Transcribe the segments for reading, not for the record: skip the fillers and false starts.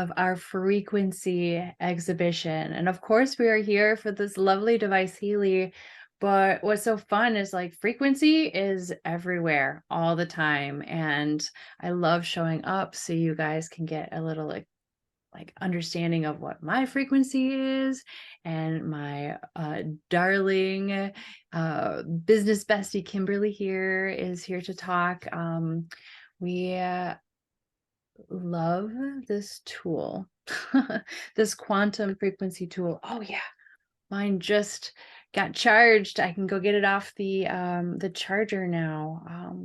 of our frequency exhibition. And of course, we are here for this lovely device, Healy. But what's so fun is like frequency is everywhere all the time. And I love showing up so you guys can get a little like understanding of what my frequency is, and my darling business bestie Kimberly here is here to talk. We love this tool, this quantum frequency tool. Oh yeah, mine just got charged. I can go get it off the charger now.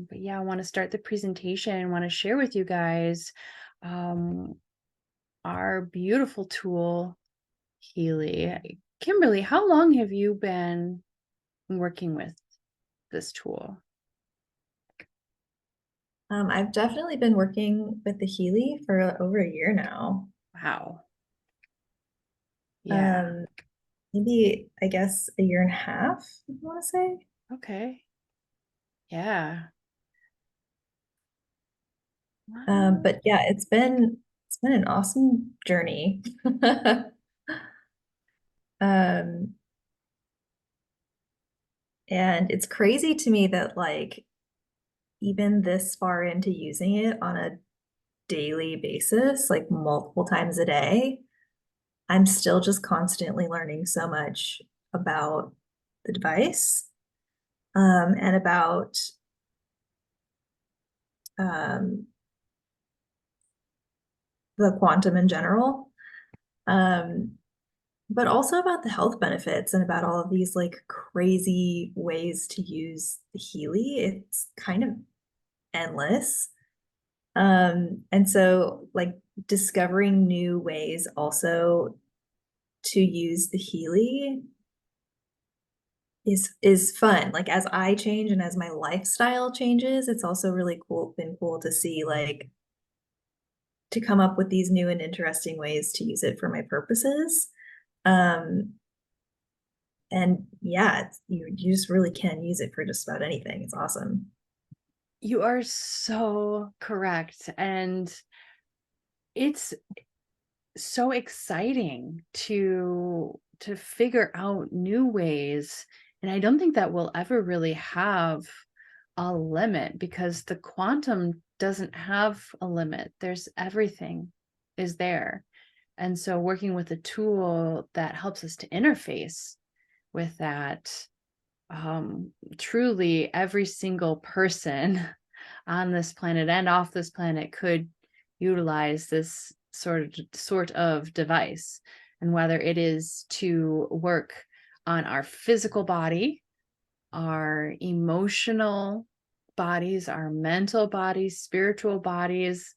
But yeah, I want to start the presentation. I want to share with you guys our beautiful tool, Healy. Kimberly, how long have you been working with this tool? I've definitely been working with the Healy for over a year now. Wow. Yeah. Um, Maybe I guess a year and a half, if you want to say. Okay. Yeah. Wow. But yeah, it's been an awesome journey. Um, and it's crazy to me that like even this far into using it on a daily basis, like multiple times a day, I'm still just constantly learning so much about the device, and about um, the quantum in general, um, but also about the health benefits and about all of these like crazy ways to use the Healy. It's kind of endless. And so like discovering new ways also to use the Healy is fun. Like as I change and as my lifestyle changes, it's also really been cool to see like to come up with these new and interesting ways to use it for my purposes. Um, and yeah, you just really can use it for just about anything. It's awesome. You are so correct. And it's so exciting to figure out new ways. And I don't think that we'll ever really have a limit, because the quantum doesn't have a limit. There's everything is there. And so working with a tool that helps us to interface with that, truly every single person on this planet and off this planet could utilize this sort of device. And whether it is to work on our physical body, our emotional bodies, our mental bodies, spiritual bodies,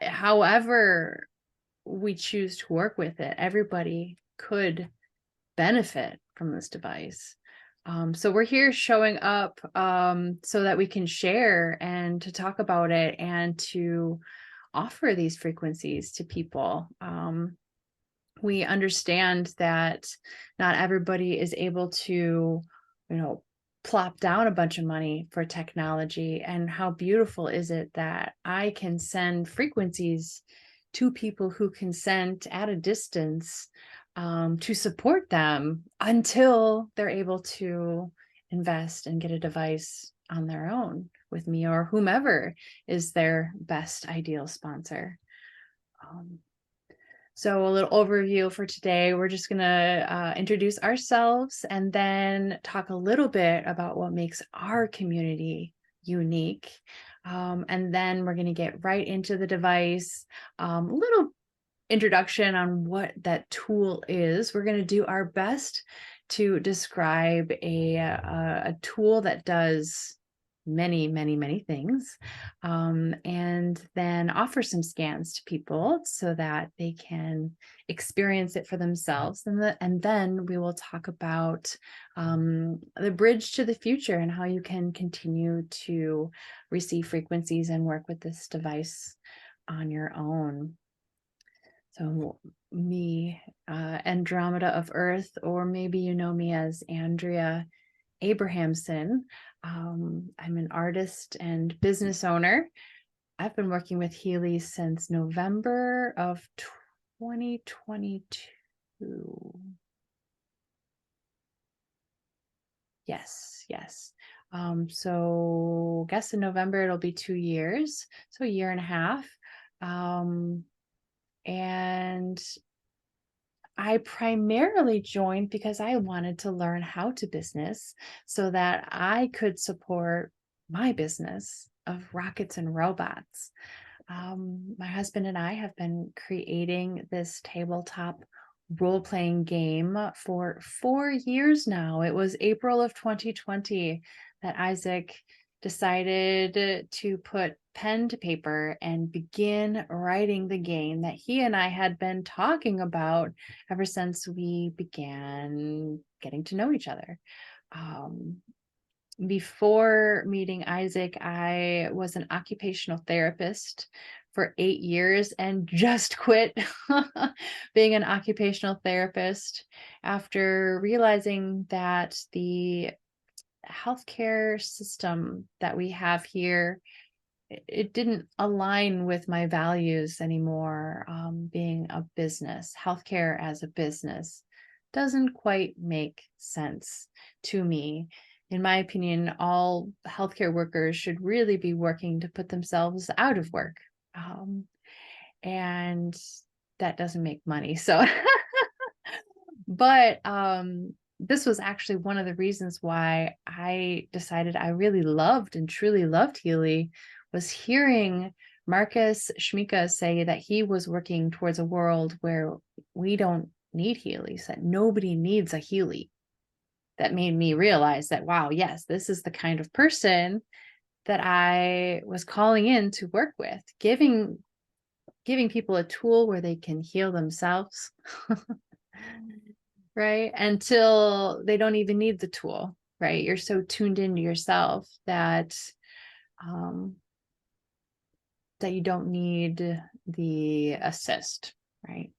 however we choose to work with it, everybody could benefit from this device. So we're here showing up so that we can share and to talk about it and to offer these frequencies to people. We understand that not everybody is able to, plop down a bunch of money for technology. And how beautiful is it that I can send frequencies to people who consent at a distance, to support them until they're able to invest and get a device on their own with me or whomever is their best ideal sponsor. Um, so a little overview for today. We're just going to introduce ourselves and then talk a little bit about what makes our community unique. And then we're going to get right into the device, a little introduction on what that tool is. We're going to do our best to describe a tool that does many, many, many things, and then offer some scans to people so that they can experience it for themselves. And then we will talk about the bridge to the future and how you can continue to receive frequencies and work with this device on your own. So me, Andromeda of Earth, or maybe you know me as Andrea Abrahamson. I'm an artist and business owner. I've been working with Healy since November of 2022. Yes. So guess in November it'll be 2 years, so a year and a half. And I primarily joined because I wanted to learn how to business so that I could support my business of rockets and robots. My husband and I have been creating this tabletop role-playing game for 4 years now. It was April of 2020 that Isaac decided to put pen to paper and begin writing the game that he and I had been talking about ever since we began getting to know each other. Before meeting Isaac, I was an occupational therapist for 8 years and just quit being an occupational therapist after realizing that the healthcare system that we have here, it didn't align with my values anymore. Being a business, healthcare as a business doesn't quite make sense to me. In my opinion, all healthcare workers should really be working to put themselves out of work. And that doesn't make money. So, but this was actually one of the reasons why I decided I really loved and truly loved Healy, was hearing Marcus Schmika say that he was working towards a world where we don't need Healys, that nobody needs a Healy. That made me realize that, wow, yes, this is the kind of person that I was calling in to work with, giving people a tool where they can heal themselves. Right? Until they don't even need the tool, right? You're so tuned into yourself that that you don't need the assist, right?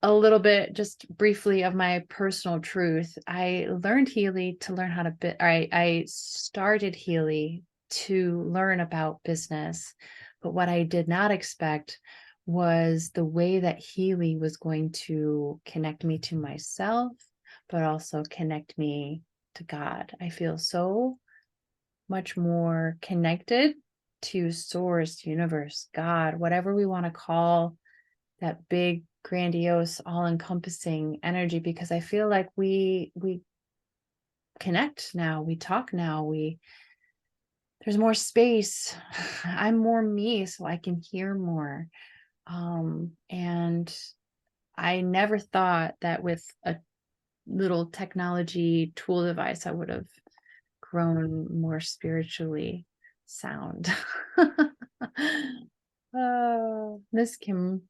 A little bit, just briefly, of my personal truth. I learned Healy to learn how to I started Healy to learn about business, but what I did not expect was the way that Healy was going to connect me to myself, but also connect me to God. I feel so much more connected to source, universe, God, whatever we want to call that big, grandiose, all-encompassing energy, because I feel like we connect now, we talk now, there's more space. I'm more me, so I can hear more. And I never thought that with a little technology tool device, I would have grown more spiritually sound. Oh, Miss Kim,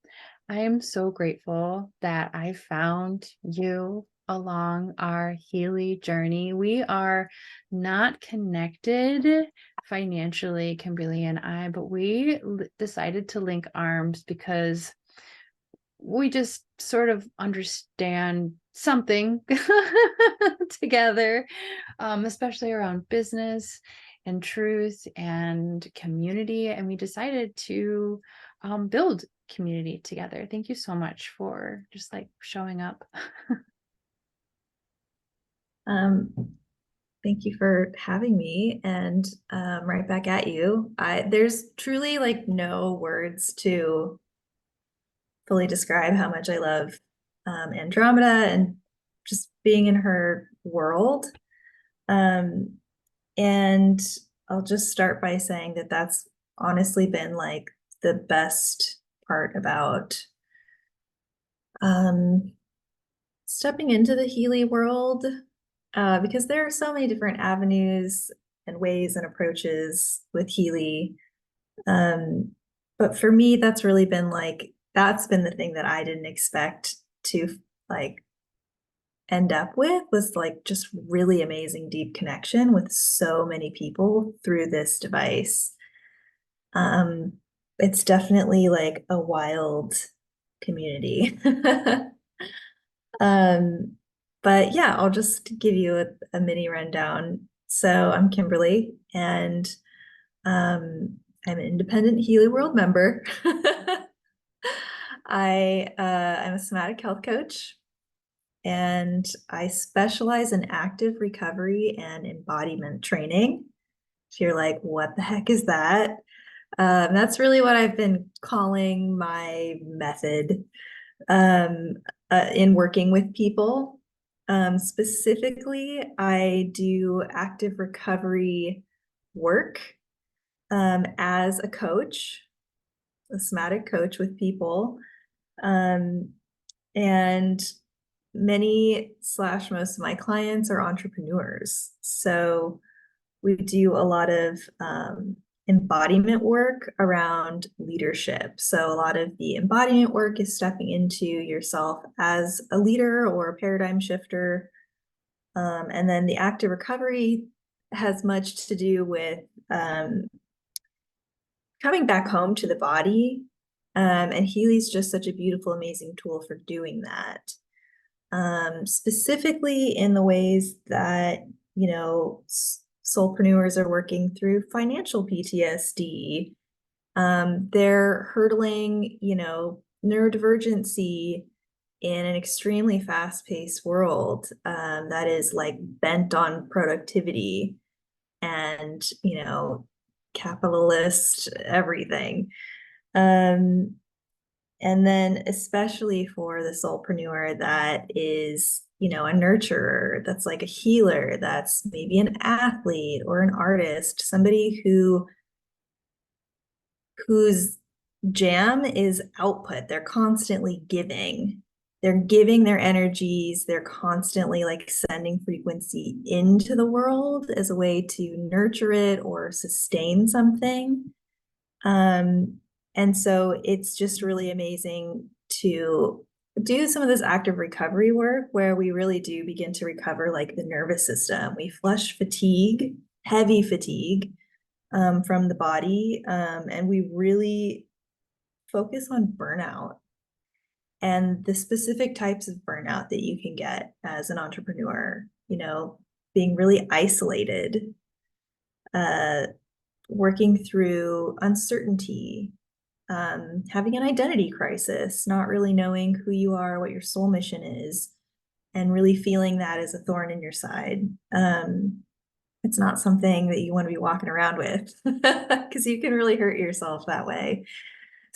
I am so grateful that I found you along our Healy journey. We are not connected financially, Kimberly and I, but we decided to link arms because we just sort of understand something together, especially around business and truth and community. And we decided to build community together. Thank you so much for just like showing up. Thank you for having me, and right back at you. There's truly like no words to fully describe how much I love Andromeda and just being in her world. And I'll just start by saying that that's honestly been like the best part about stepping into the Healy world, because there are so many different avenues and ways and approaches with Healy. But for me, that's really been like, that's been the thing that I didn't expect to like end up with, was like just really amazing deep connection with so many people through this device. It's definitely like a wild community. But yeah, I'll just give you a mini rundown. So I'm Kimberly, and I'm an independent Healy World member. I'm a somatic health coach, and I specialize in active recovery and embodiment training. If you're like, what the heck is that? That's really what I've been calling my method um, in working with people. Specifically, I do active recovery work as a coach, a somatic coach with people. Um, and many slash most of my clients are entrepreneurs. So we do a lot of embodiment work around leadership. So a lot of the embodiment work is stepping into yourself as a leader or a paradigm shifter. And then the active recovery has much to do with coming back home to the body. And Healy's just such a beautiful, amazing tool for doing that. Specifically in the ways that, you know, soulpreneurs are working through financial PTSD. They're hurdling, you know, neurodivergency in an extremely fast-paced world that is like bent on productivity and, you know, capitalist everything. Um, and then especially for the soulpreneur that is, you know, a nurturer, that's like a healer, that's maybe an athlete or an artist, somebody whose jam is output. They're constantly giving. They're giving their energies. They're constantly like sending frequency into the world as a way to nurture it or sustain something. And so it's just really amazing to do some of this active recovery work where we really do begin to recover like the nervous system. We flush fatigue, heavy fatigue from the body, and we really focus on burnout and the specific types of burnout that you can get as an entrepreneur, you know, being really isolated, uh, working through uncertainty, having an identity crisis, not really knowing who you are, what your soul mission is, and really feeling that as a thorn in your side. It's not something that you want to be walking around with because you can really hurt yourself that way.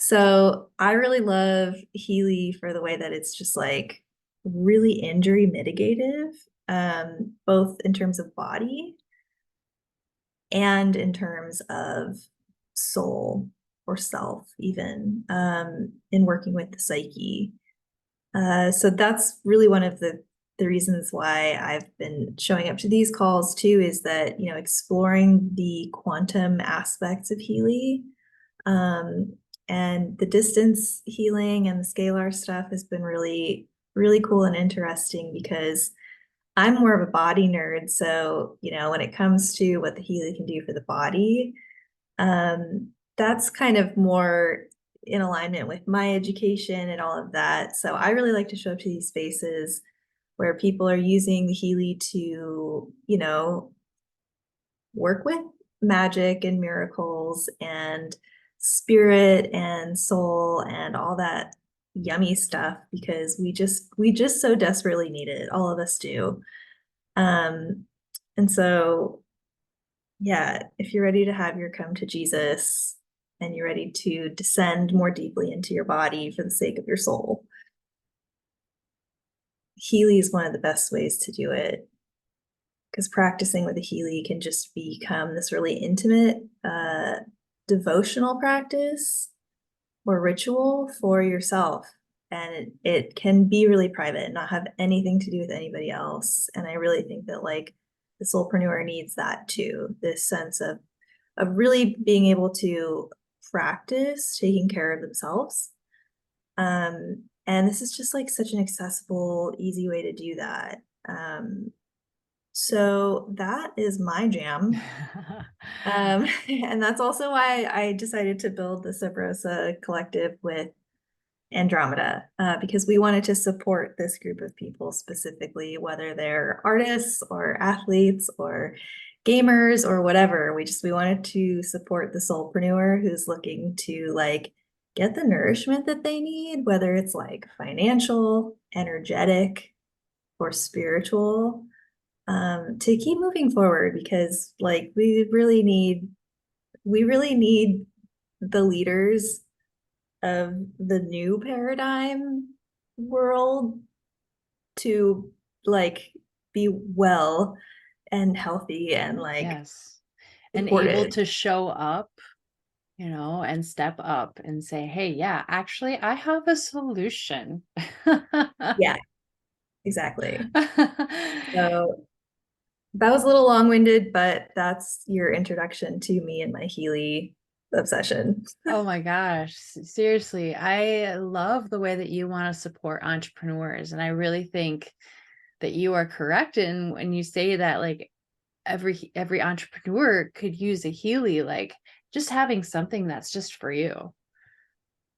So I really love Healy for the way that it's just like really injury mitigative, both in terms of body and in terms of soul or self, even in working with the psyche. So that's really one of the reasons why I've been showing up to these calls too, is that, you know, exploring the quantum aspects of Healy, and the distance healing and the scalar stuff has been really, really cool and interesting because I'm more of a body nerd. So, you know, when it comes to what the Healy can do for the body, that's kind of more in alignment with my education and all of that. So I really like to show up to these spaces where people are using the Healy to, you know, work with magic and miracles and spirit and soul and all that yummy stuff because we just so desperately need it. All of us do. Um, and so yeah, if you're ready to have your come to Jesus and you're ready to descend more deeply into your body for the sake of your soul, Healy is one of the best ways to do it because practicing with a Healy can just become this really intimate devotional practice or ritual for yourself. And it can be really private and not have anything to do with anybody else. And I really think that like the soulpreneur needs that too, this sense of really being able to practice taking care of themselves. And this is just like such an accessible, easy way to do that. So that is my jam. And that's also why I decided to build the Subrosa collective with Andromeda, because we wanted to support this group of people specifically, whether they're artists or athletes or gamers or whatever. We wanted to support the soulpreneur who's looking to like get the nourishment that they need, whether it's like financial, energetic, or spiritual, to keep moving forward because like we really need the leaders of the new paradigm world to like be well and healthy and like Yes. And able supported. to show up, and step up and say, hey, yeah, actually, I have a solution. Yeah, exactly. So that was a little long-winded, but that's your introduction to me and my Healy obsession. Oh my gosh, seriously, I love the way that you want to support entrepreneurs. And I really think that you are correct in when you say that like every entrepreneur could use a Healy, like just having something that's just for you,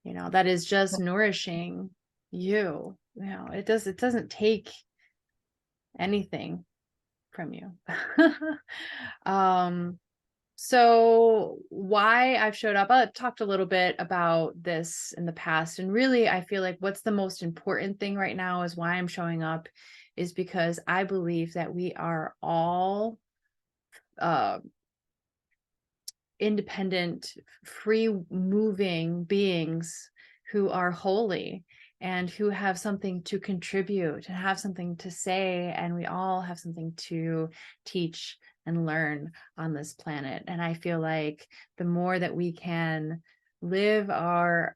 that is just nourishing you. It doesn't take anything from you. um So why I've showed up, I've talked a little bit about this in the past. And really, I feel like what's the most important thing right now is why I'm showing up is because I believe that we are all uh, independent, free moving beings who are holy and who have something to contribute and have something to say. And we all have something to teach and learn on this planet. And I feel like the more that we can live our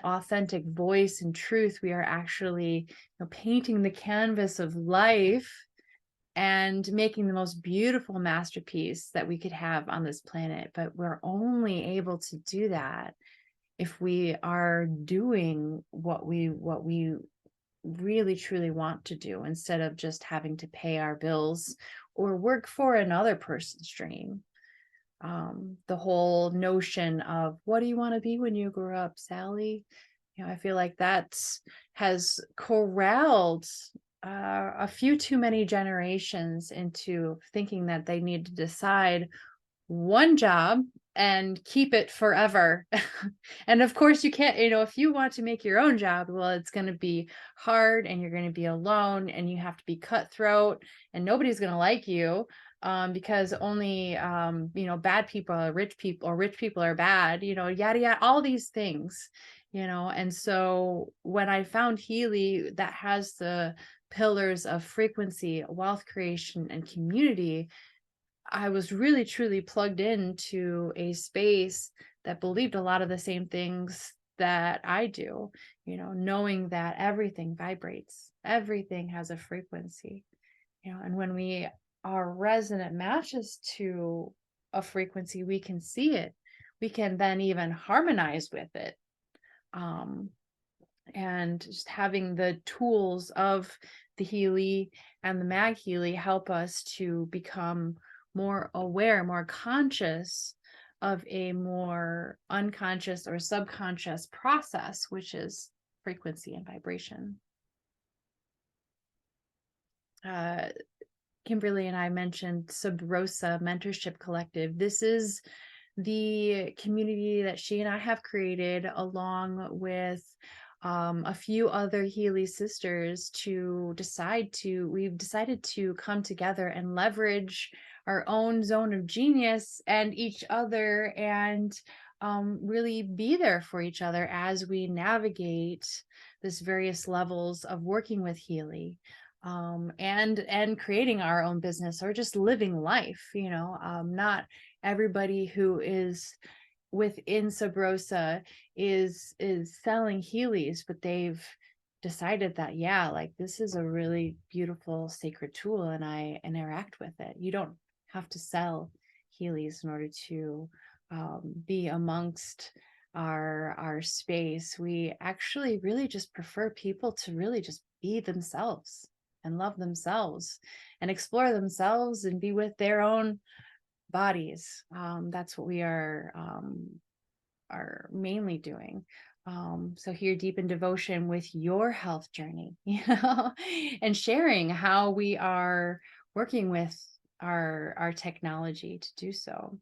authentic voice and truth, we are actually painting the canvas of life and making the most beautiful masterpiece that we could have on this planet. But we're only able to do that if we are doing what we really truly want to do, instead of just having to pay our bills or work for another person's dream. The whole notion of what do you want to be when you grow up, Sally? I feel like that has corralled a few too many generations into thinking that they need to decide one job and keep it forever. And of course, you can't, if you want to make your own job, well, it's going to be hard and you're going to be alone and you have to be cutthroat and nobody's going to like you, because only, bad people are rich people or rich people are bad, yada, yada, all these things, And so when I found Healy that has the pillars of frequency, wealth creation, and community, I was really truly plugged into a space that believed a lot of the same things that I do, knowing that everything vibrates, everything has a frequency, and when we are resonant matches to a frequency, we can see it. We can then even harmonize with it. Um, and just having the tools of the Healy and the Mag Healy help us to become more aware, more conscious of a more unconscious or subconscious process, which is frequency and vibration. Kimberly and I mentioned Sub Rosa Mentorship Collective. This is the community that she and I have created along with a few other Healy sisters we've decided to come together and leverage our own zone of genius and each other, and really be there for each other as we navigate this various levels of working with Healy, and creating our own business or just living life. Not everybody who is within Sub Rosa is selling Heelys, but they've decided that, yeah, like this is a really beautiful sacred tool and I interact with it. You don't have to sell Heelys in order to be amongst our space. We actually really just prefer people to really just be themselves and love themselves and explore themselves and be with their own bodies. That's what we are mainly doing. So here, deep in devotion with your health journey, and sharing how we are working with our technology to do so.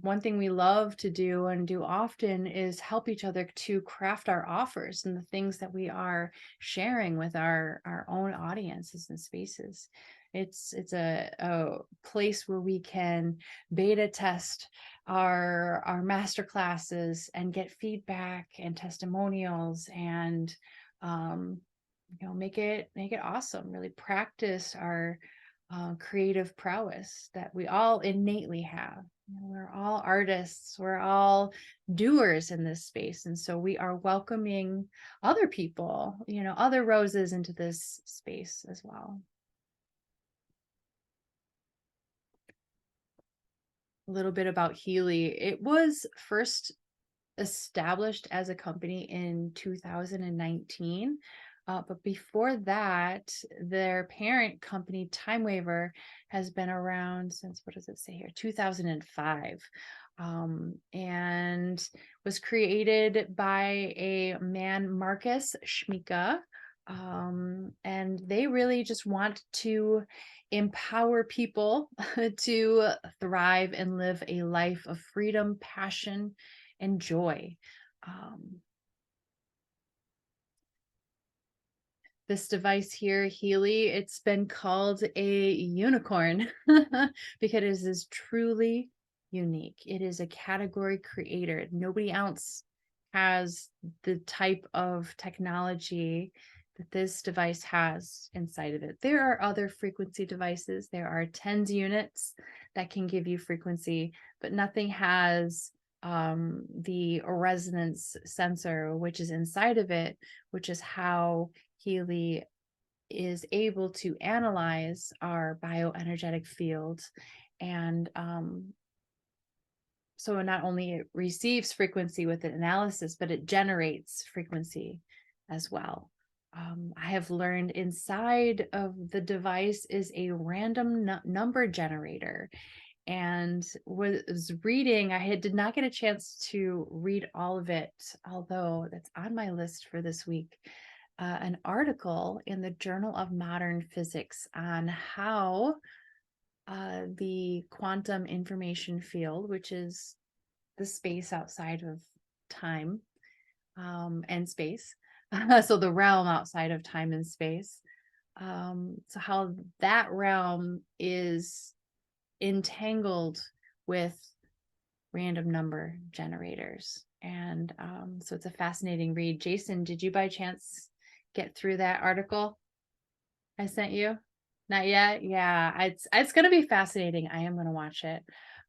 One thing we love to do and do often is help each other to craft our offers and the things that we are sharing with our own audiences and spaces. It's a place where we can beta test our master classes and get feedback and testimonials and make it awesome. Really practice our creative prowess that we all innately have. We're all artists, we're all doers in this space. And so we are welcoming other people, other roses into this space as well. A little bit about Healy. It was first established as a company in 2019. But before that, their parent company, Time Waver, has been around since, what does it say here, 2005, and was created by a man, Marcus Schmika. And they really just want to empower people to thrive and live a life of freedom, passion, and joy. This device here, Healy, it's been called a unicorn because it is truly unique. It is a category creator. Nobody else has the type of technology that this device has inside of it. There are other frequency devices. There are TENS units that can give you frequency, but nothing has the resonance sensor, which is inside of it, which is how Healy is able to analyze our bioenergetic field. And so not only it receives frequency with an analysis, but it generates frequency as well. I have learned inside of the device is a random number generator. And was reading, did not get a chance to read all of it, although that's on my list for this week. An article in the Journal of Modern Physics on how the quantum information field, which is the space outside of time and space, so the realm outside of time and space, so how that realm is entangled with random number generators. And so it's a fascinating read. Jason, did you by chance get through that article I sent you? Not yet? Yeah, it's going to be fascinating. I am going to watch it.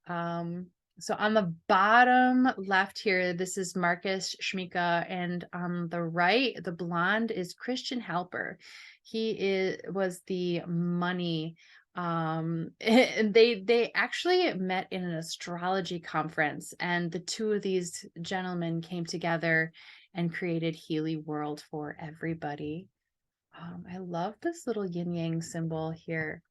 So on the bottom left here, this is Marcus Schmika, and on the right, the blonde is Christian Halper. He was the money. And they actually met in an astrology conference, and the two of these gentlemen came together and created Healy World for everybody. I love this little yin yang symbol here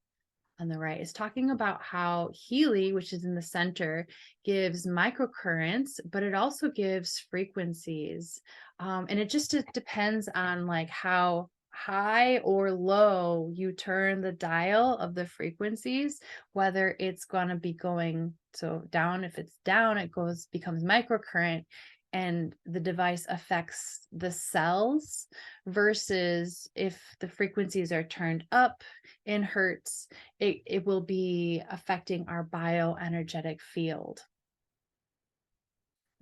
on the right. It's talking about how Healy, which is in the center, gives microcurrents, but it also gives frequencies. And it just depends on like how high or low you turn the dial of the frequencies, whether it's going to be going so down. If it's down, it becomes microcurrent, and the device affects the cells, versus if the frequencies are turned up in hertz, it will be affecting our bioenergetic field.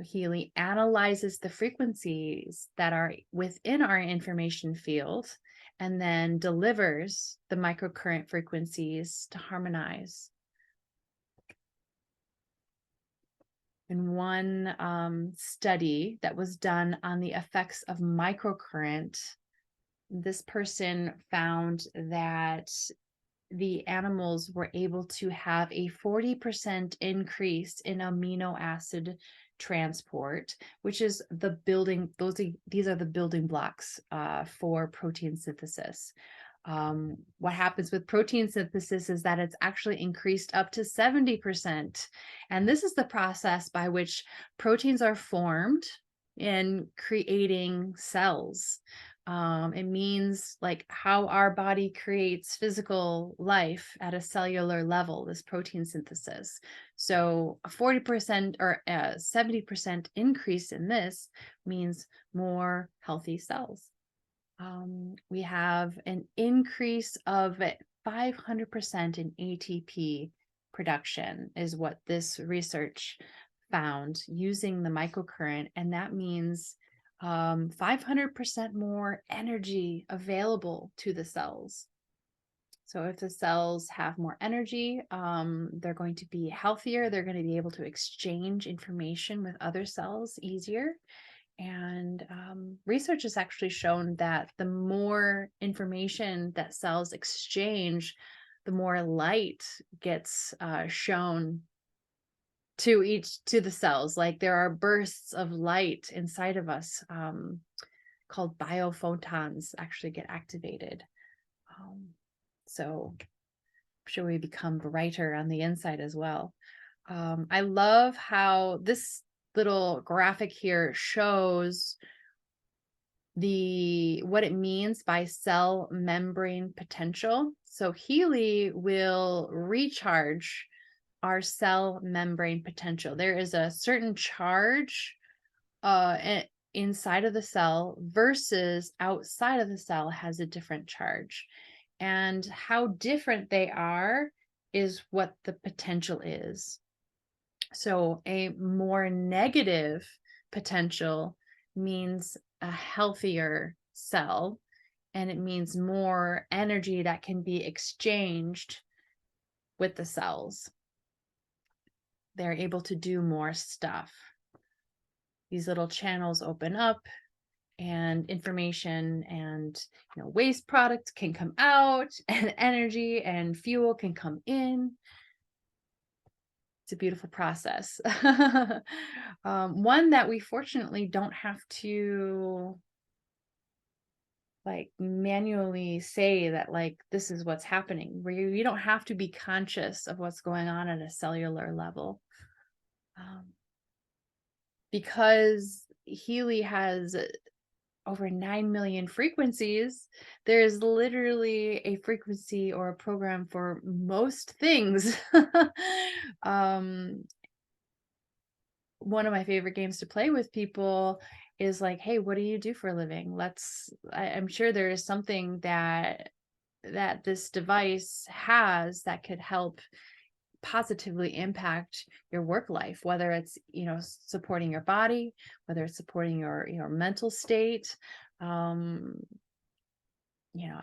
Healy analyzes the frequencies that are within our information field and then delivers the microcurrent frequencies to harmonize. In one study that was done on the effects of microcurrent, this person found that the animals were able to have a 40% increase in amino acid transport, which is the building, these are the building blocks for protein synthesis. What happens with protein synthesis is that it's actually increased up to 70%. And this is the process by which proteins are formed in creating cells. It means like how our body creates physical life at a cellular level, this protein synthesis. So a 40% or a 70% increase in this means more healthy cells. We have an increase of 500% in ATP production is what this research found using the microcurrent. And that means 500% more energy available to the cells. So if the cells have more energy, they're going to be healthier. They're going to be able to exchange information with other cells easier. And research has actually shown that the more information that cells exchange, the more light gets shown to the cells. Like there are bursts of light inside of us called biophotons actually get activated. So I'm sure we become brighter on the inside as well. I love how this little graphic here shows what it means by cell membrane potential. So Healy will recharge our cell membrane potential. There is a certain charge inside of the cell versus outside of the cell has a different charge. And how different they are is what the potential is. So a more negative potential means a healthier cell, and it means more energy that can be exchanged with the cells. They're able to do more stuff. These little channels open up and information and waste products can come out and energy and fuel can come in. It's a beautiful process. One that we fortunately don't have to like manually say that like this is what's happening. We don't have to be conscious of what's going on at a cellular level. Because Healy has over 9 million frequencies, there's literally a frequency or a program for most things. One of my favorite games to play with people is like, hey, what do you do for a living? I'm sure there is something that this device has that could help positively impact your work life, whether it's supporting your body, whether it's supporting your mental state.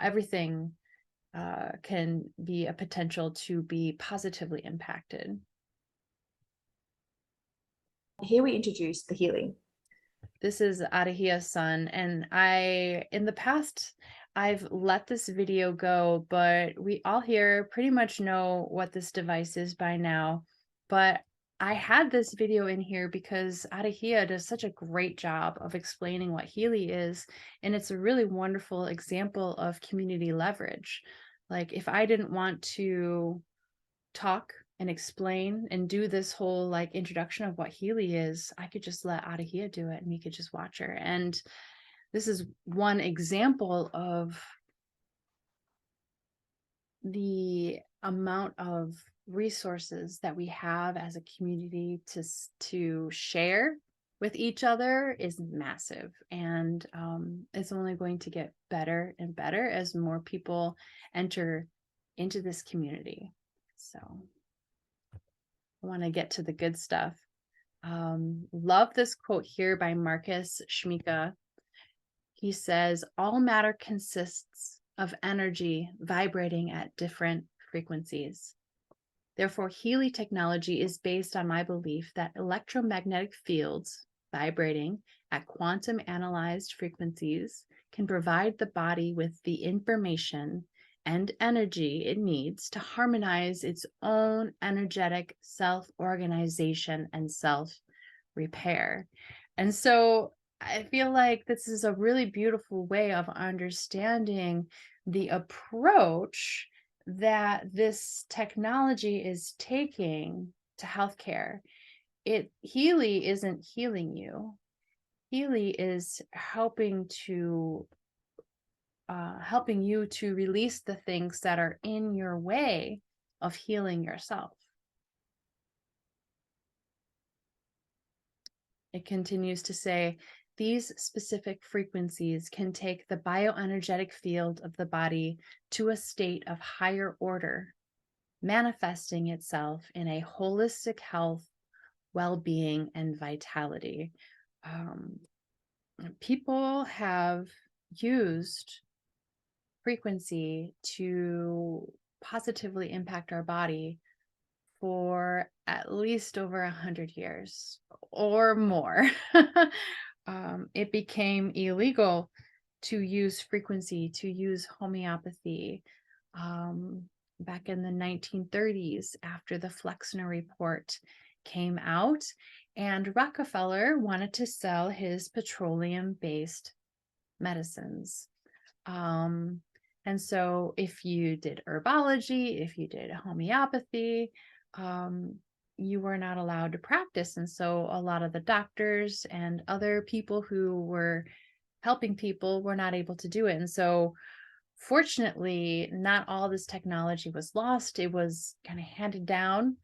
Everything can be a potential to be positively impacted. Here we introduce the Healy. This is Arahia's son, and in the past, I've let this video go, but we all here pretty much know what this device is by now. But I had this video in here because Arahia does such a great job of explaining what Healy is, and it's a really wonderful example of community leverage. Like if I didn't want to talk and explain and do this whole like introduction of what Healy is, I could just let Arahia do it and we could just watch her. And this is one example of the amount of resources that we have as a community to share with each other is massive. And it's only going to get better and better as more people enter into this community. So I want to get to the good stuff. Love this quote here by Marcus Schmika. He says, all matter consists of energy vibrating at different frequencies. Therefore, Healy technology is based on my belief that electromagnetic fields vibrating at quantum analyzed frequencies can provide the body with the information and energy it needs to harmonize its own energetic self-organization and self-repair. And so I feel like this is a really beautiful way of understanding the approach that this technology is taking to healthcare. Healy isn't healing you. Healy is helping to helping you to release the things that are in your way of healing yourself. It continues to say, these specific frequencies can take the bioenergetic field of the body to a state of higher order, manifesting itself in a holistic health, well-being, and vitality. People have used frequency to positively impact our body for at least over 100 years or more. It became illegal to use frequency, to use homeopathy, back in the 1930s after the Flexner Report came out, and Rockefeller wanted to sell his petroleum-based medicines. And so if you did herbology, if you did homeopathy, you were not allowed to practice. And so a lot of the doctors and other people who were helping people were not able to do it. And so fortunately, not all this technology was lost. It was kind of handed down.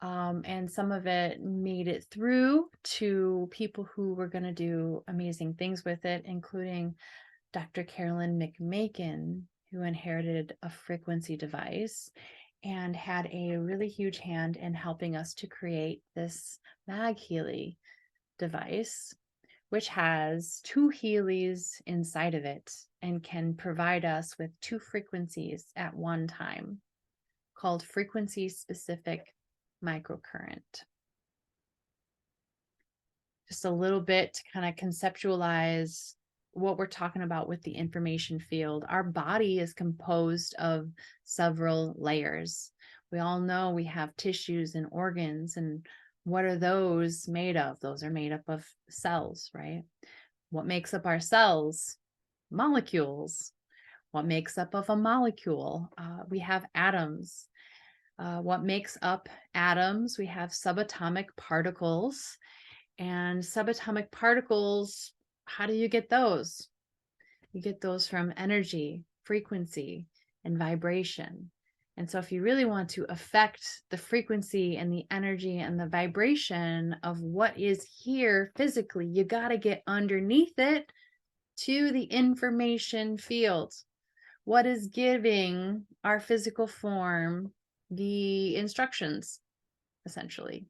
And some of it made it through to people who were going to do amazing things with it, including Dr. Carolyn McMakin, who inherited a frequency device and had a really huge hand in helping us to create this Mag Healy device, which has 2 Healys inside of it and can provide us with 2 frequencies at one time, called frequency-specific microcurrent. Just a little bit to kind of conceptualize what we're talking about with the information field. Our body is composed of several layers. We all know we have tissues and organs, and what are those made of? Those are made up of cells, right? What makes up our cells? Molecules. What makes up of a molecule? We have atoms. What makes up atoms? We have subatomic particles. And subatomic particles, how do you get those? You get those from energy, frequency, and vibration. And so if you really want to affect the frequency and the energy and the vibration of what is here physically, you got to get underneath it to the information field. What is giving our physical form the instructions, essentially?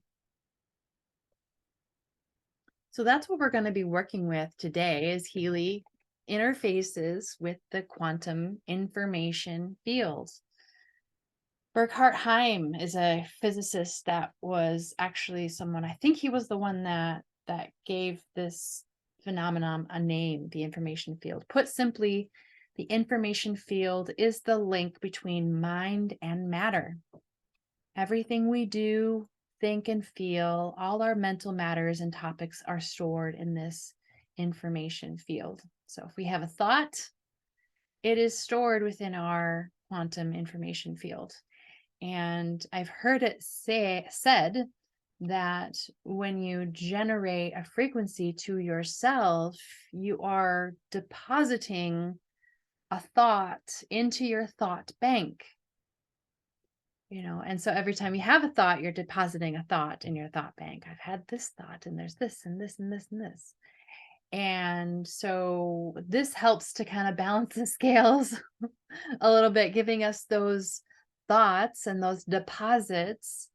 So that's what we're going to be working with today, is Healy interfaces with the quantum information field. Burkhard Heim is a physicist that was actually someone, I think he was the one that gave this phenomenon a name, the information field. Put simply, the information field is the link between mind and matter. Everything we do, think, and feel, all our mental matters and topics are stored in this information field. So if we have a thought, it is stored within our quantum information field. And I've heard it said that when you generate a frequency to yourself, you are depositing a thought into your thought bank. And so every time you have a thought, you're depositing a thought in your thought bank. I've had this thought, and there's this and this and this and this. And so this helps to kind of balance the scales a little bit, giving us those thoughts and those deposits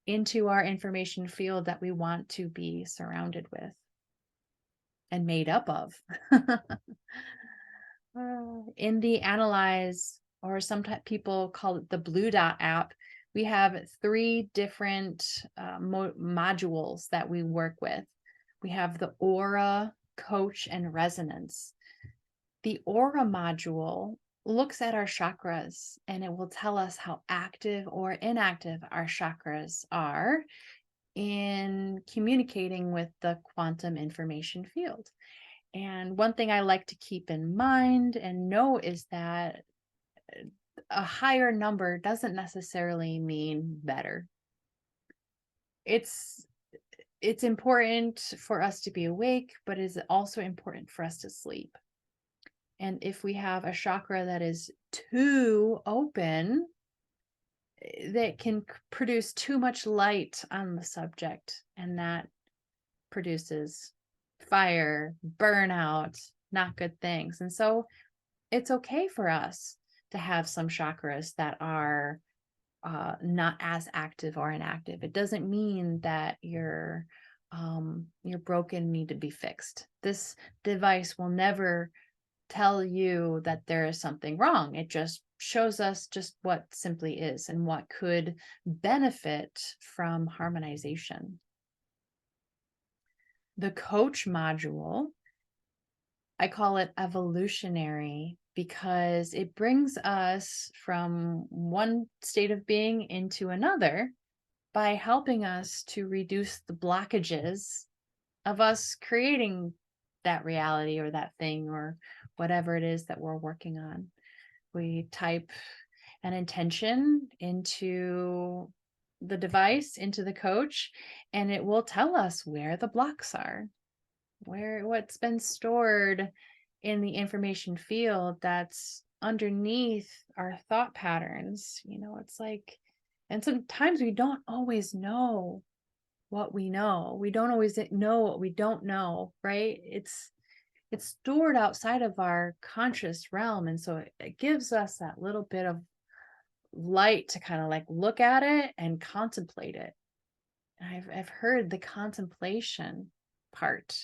into our information field that we want to be surrounded with and made up of. In the Analyse, or sometimes people call it the Blue Dot app, we have 3 different modules that we work with. We have the Aura, Coach, and Resonance. The Aura module looks at our chakras, and it will tell us how active or inactive our chakras are in communicating with the quantum information field. And one thing I like to keep in mind and know is that a higher number doesn't necessarily mean better. It's important for us to be awake, but it's also important for us to sleep. And if we have a chakra that is too open, that can produce too much light on the subject, and that produces fire, burnout, not good things. And so it's okay for us to have some chakras that are not as active or inactive. It doesn't mean that you're broken, need to be fixed. This device will never tell you that there is something wrong. It just shows us just what simply is and what could benefit from harmonization. The coach module, I call it evolutionary because it brings us from one state of being into another by helping us to reduce the blockages of us creating that reality or that thing or whatever it is that we're working on. We type an intention into the device, into the coach, and it will tell us where the blocks are, what's been stored in the information field that's underneath our thought patterns. It's like, and sometimes we don't always know what we know. We don't always know what we don't know, right? It's stored outside of our conscious realm. And so it gives us that little bit of light to kind of like look at it and contemplate it. And I've heard the contemplation part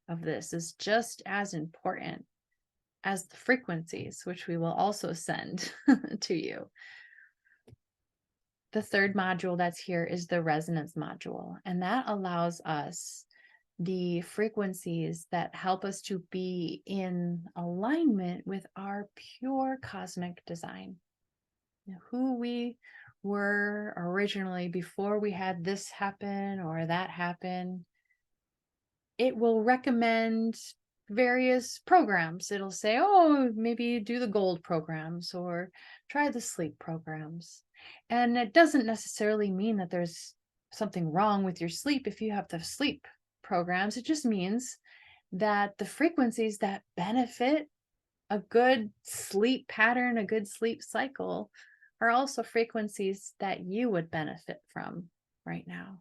of this is just as important as the frequencies, which we will also send to you. The third module that's here is the resonance module, and that allows us the frequencies that help us to be in alignment with our pure cosmic design, who we were originally before we had this happen or that happen. It will recommend various programs. It'll say, oh, maybe do the gold programs or try the sleep programs. And it doesn't necessarily mean that there's something wrong with your sleep if you have the sleep programs. It just means that the frequencies that benefit a good sleep pattern, a good sleep cycle, are also frequencies that you would benefit from right now.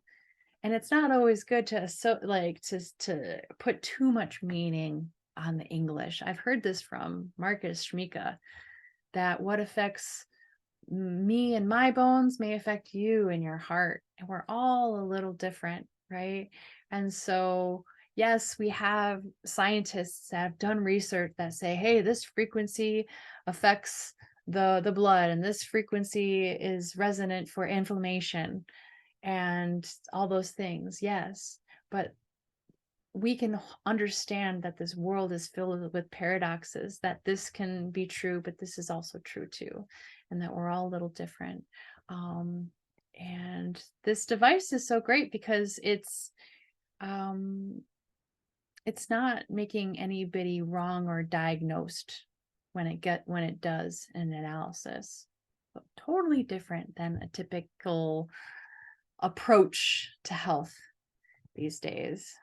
And it's not always good to put too much meaning on the English. I've heard this from Marcus Schmika, that what affects me and my bones may affect you and your heart. And we're all a little different, right? And so, yes, we have scientists that have done research that say, hey, this frequency affects the blood, and this frequency is resonant for inflammation and all those things. Yes, but we can understand that this world is filled with paradoxes, that this can be true, but this is also true too, and that we're all a little different. And this device is so great because it's not making anybody wrong or diagnosed when it does an analysis. But totally different than a typical approach to health these days.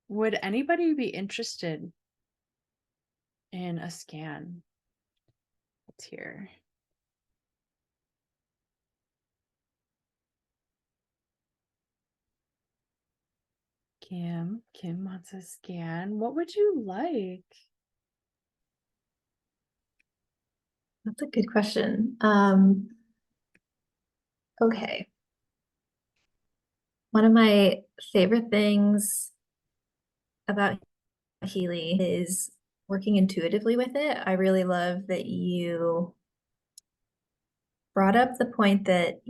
Would anybody be interested in a scan? It's here. Kim wants a scan. What would you like? That's a good question. Okay. One of my favorite things about Healy is working intuitively with it. I really love that you brought up the point that,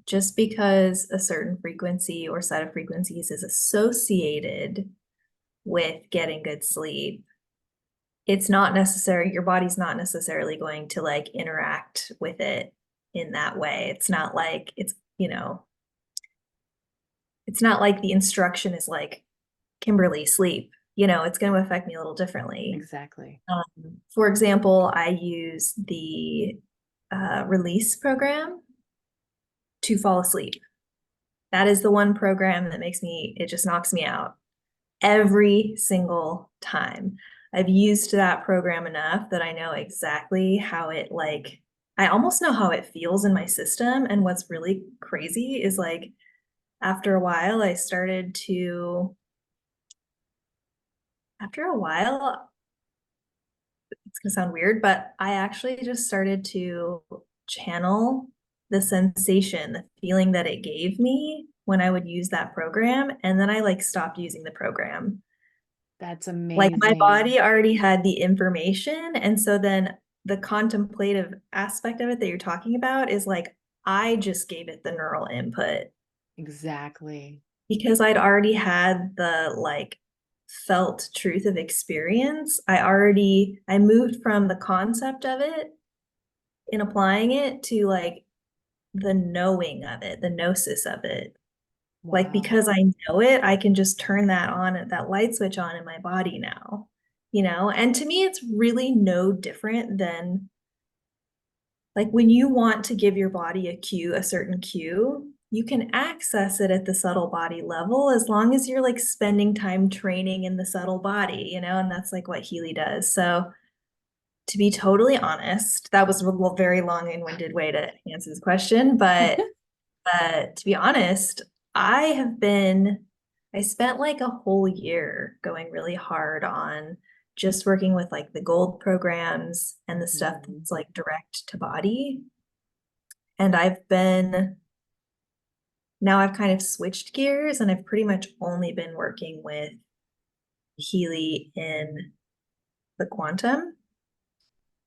just because a certain frequency or set of frequencies is associated with getting good sleep, it's not necessary, your body's not necessarily going to like interact with it in that way. It's not like it's not like the instruction is like, Kimberly, sleep. It's going to affect me a little differently. Exactly. For example, I use the release program to fall asleep. That is the one program that it just knocks me out every single time. I've used that program enough that I know exactly how it like, I almost know how it feels in my system. And what's really crazy is like, after a while, after a while, it's gonna sound weird, but I actually just started to channel the sensation, the feeling that it gave me when I would use that program. And then I like stopped using the program. That's Like my amazing. body already had the information. And so then the contemplative aspect of it that you're talking about is like, I just gave it the neural input Exactly. because I'd already had the like felt truth of experience. I moved from the concept of it in applying it to like the knowing of it, the gnosis of it. Like, Wow. because I know it, I can just turn that on, that light switch on in my body now, you know? And to me, it's really no different than like when you want to give your body a cue, a certain cue, you can access it at the subtle body level as long as you're like spending time training in the subtle body, you know? And that's like what Healy does. So, to be totally honest, that was a very long and winded way to answer this question, but to be honest, I spent like a whole year going really hard on just working with like the gold programs and the stuff Mhm. that's like direct to body. And now I've kind of switched gears and I've pretty much only been working with Healy in the quantum.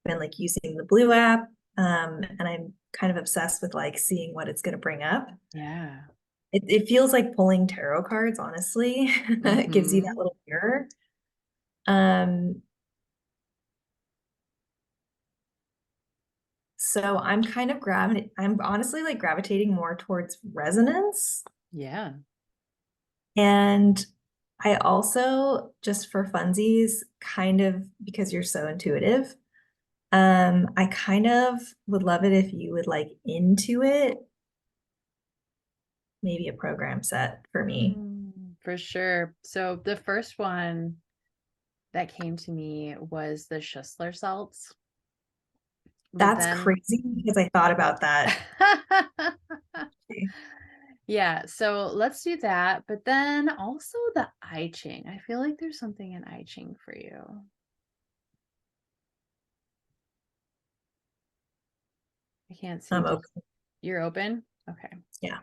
Been like using the Blue app, and I'm kind of obsessed with like seeing what it's going to bring up. Yeah. It feels like pulling tarot cards, honestly. It gives you that Mhm. little mirror. Um, so I'm honestly like gravitating more towards resonance. Yeah. And I also, just for funsies, kind of because you're so intuitive, I kind of would love it if you would like intuit maybe a program set for me. For sure. So the first one that came to me was the Schussler salts. But That's then crazy because I thought about that. yeah, so let's do that. But then also the I Ching. I feel like there's something in I Ching for you. I can't seem I'm to. open. You're open? Okay. Yeah.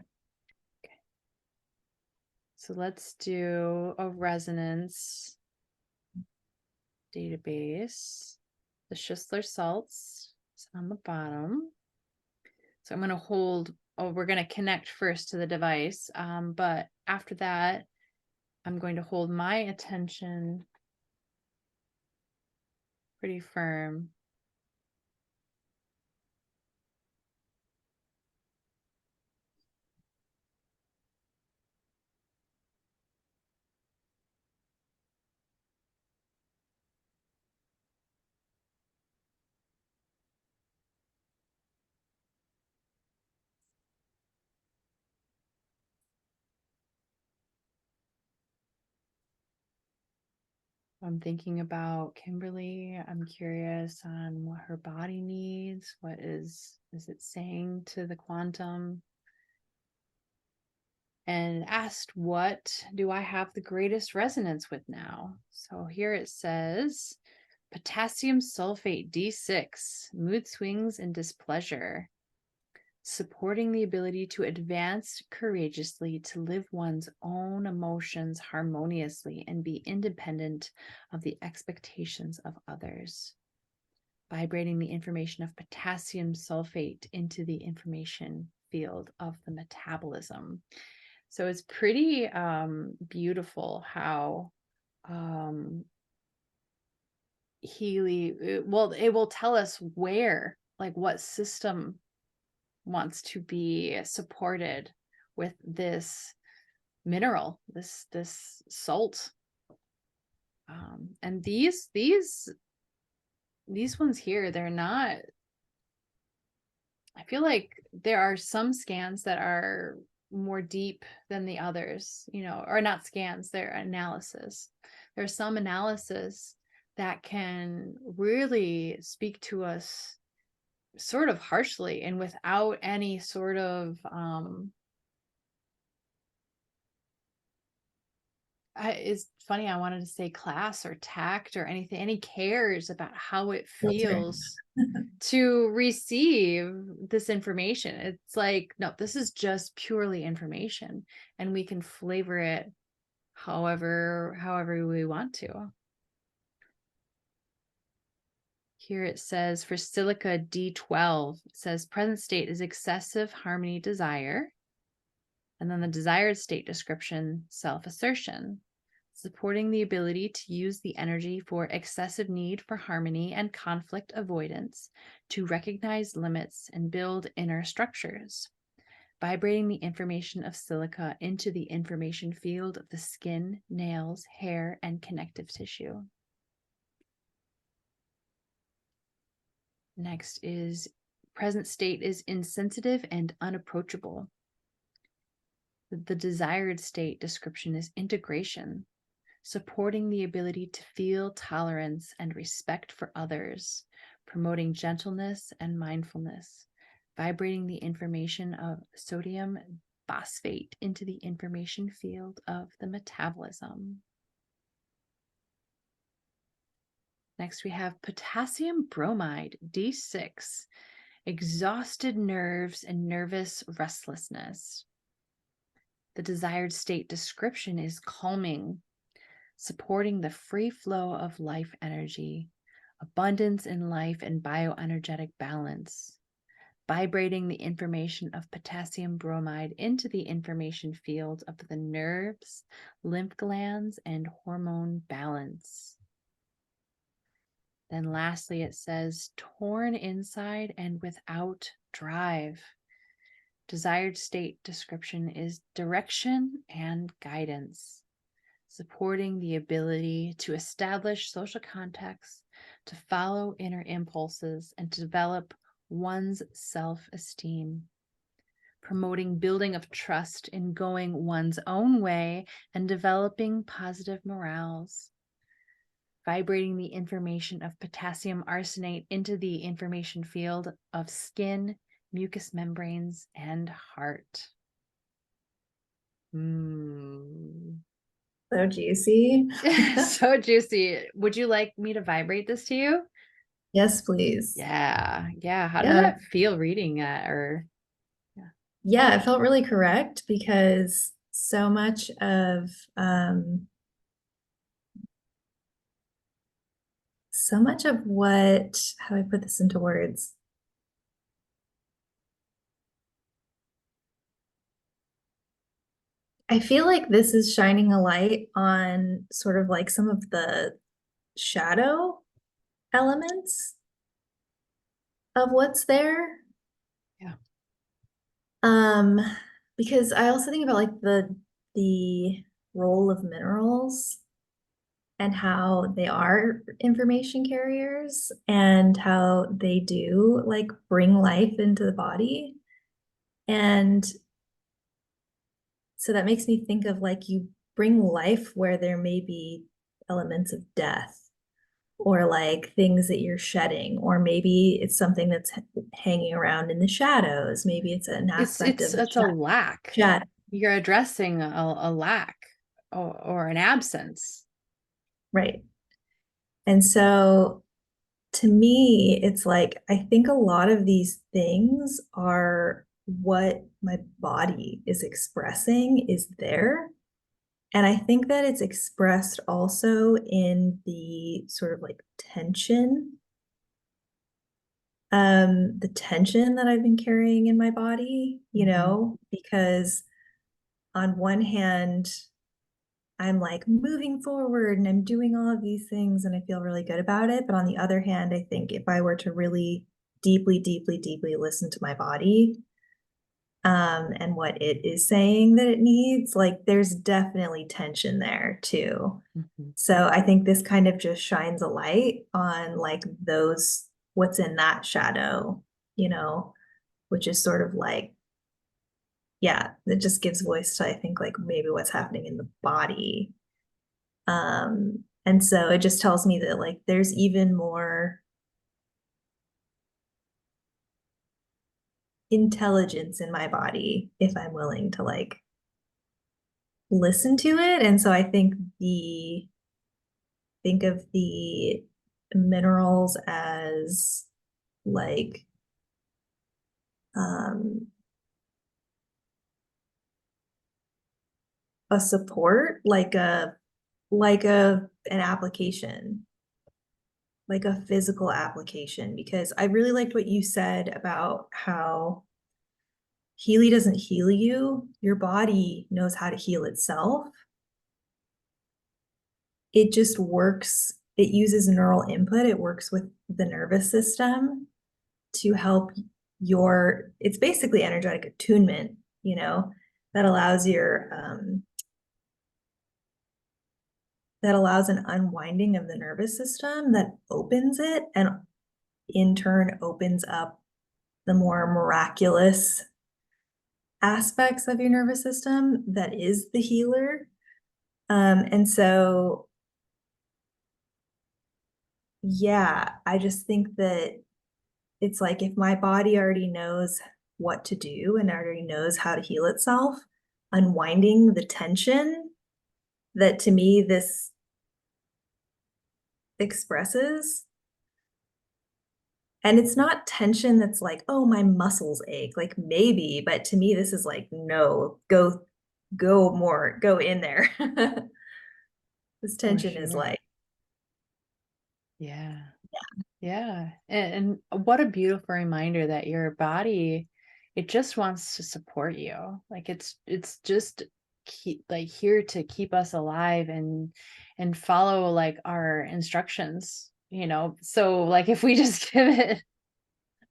So let's do a resonance database. The Schussler salts is on the bottom. So I'm going to hold, oh, we're going to connect first to the device. But after that, I'm going to hold my attention pretty firm. I'm thinking about Kimberly. I'm curious on what her body needs. What is it saying to the quantum? And asked, what do I have the greatest resonance with now? So here it says potassium sulfate D6, mood swings and displeasure, supporting the ability to advance courageously, to live one's own emotions harmoniously and be independent of the expectations of others. Vibrating the information of potassium sulfate into the information field of the metabolism. So it's pretty beautiful how Healy, it will tell us where, like what system wants to be supported with this mineral, this salt. And these ones here, they're not, I feel like there are some scans that are more deep than the others, or not scans, they're analysis. there's some analysis that can really speak to us sort of harshly and without any sort of it's funny, I wanted to say class or tact or anything, any cares about how it feels to receive this information. It's like, no, this is just purely information, and we can flavor it however we want to. Here it says for silica D12, it says present state is excessive harmony desire. And then the desired state description, self-assertion, supporting the ability to use the energy for excessive need for harmony and conflict avoidance to recognize limits and build inner structures, vibrating the information of silica into the information field of the skin, nails, hair, and connective tissue. Next is present state is insensitive and unapproachable. The desired state description is integration, supporting the ability to feel tolerance and respect for others, promoting gentleness and mindfulness, vibrating the information of sodium phosphate into the information field of the metabolism. Next, we have potassium bromide, D6, exhausted nerves and nervous restlessness. The desired state description is calming, supporting the free flow of life energy, abundance in life and bioenergetic balance, vibrating the information of potassium bromide into the information field of the nerves, lymph glands, and hormone balance. Then lastly, it says torn inside and without drive. Desired state description is direction and guidance, supporting the ability to establish social contexts, to follow inner impulses, and to develop one's self-esteem, promoting building of trust in going one's own way and developing positive morals, vibrating the information of potassium arsenate into the information field of skin, mucous membranes, and heart. So juicy. So juicy. Would you like me to vibrate this to you? Yes, please. Yeah. How did that feel reading that? Or yeah, it felt really correct because so much of what, how do I put this into words? I feel like this is shining a light on sort of like some of the shadow elements of what's there. Yeah. Because I also think about like the role of minerals and how they are information carriers and how they do like bring life into the body. And so that makes me think of like you bring life where there may be elements of death or like things that you're shedding, or maybe it's something that's hanging around in the shadows. Maybe it's an aspect of it's a lack. shadow. You're addressing a lack or an absence. Right. And so to me, it's like, I think a lot of these things are what my body is expressing is there. And I think that it's expressed also in the sort of like tension, the tension that I've been carrying in my body, you know, because on one hand, I'm like moving forward and I'm doing all of these things and I feel really good about it. But on the other hand, I think if I were to really deeply listen to my body, and what it is saying that it needs, like there's definitely tension there too. So I think this kind of just shines a light on like those, what's in that shadow, you know, which is sort of like, yeah, it just gives voice to, I think, like maybe what's happening in the body. And so it just tells me that like there's even more intelligence in my body if I'm willing to like listen to it. And so I think of the minerals as like a support, like an application, like a physical application, because I really liked what you said about how Healy doesn't heal you. Your body knows how to heal itself. It just works. It uses neural input. It works with the nervous system to help it's basically energetic attunement, that allows that allows an unwinding of the nervous system that opens it and in turn opens up the more miraculous aspects of your nervous system that is the healer. And so, yeah, I just think that it's like if my body already knows what to do and already knows how to heal itself, unwinding the tension that to me this expresses. And it's not tension that's like, oh, my muscles ache, like maybe, but to me, this is like, no, go more, go in there. This tension is sure. like, Yeah. And what a beautiful reminder that your body, it just wants to support you. Like it's just here to keep us alive and follow like our instructions, so like if we just give it.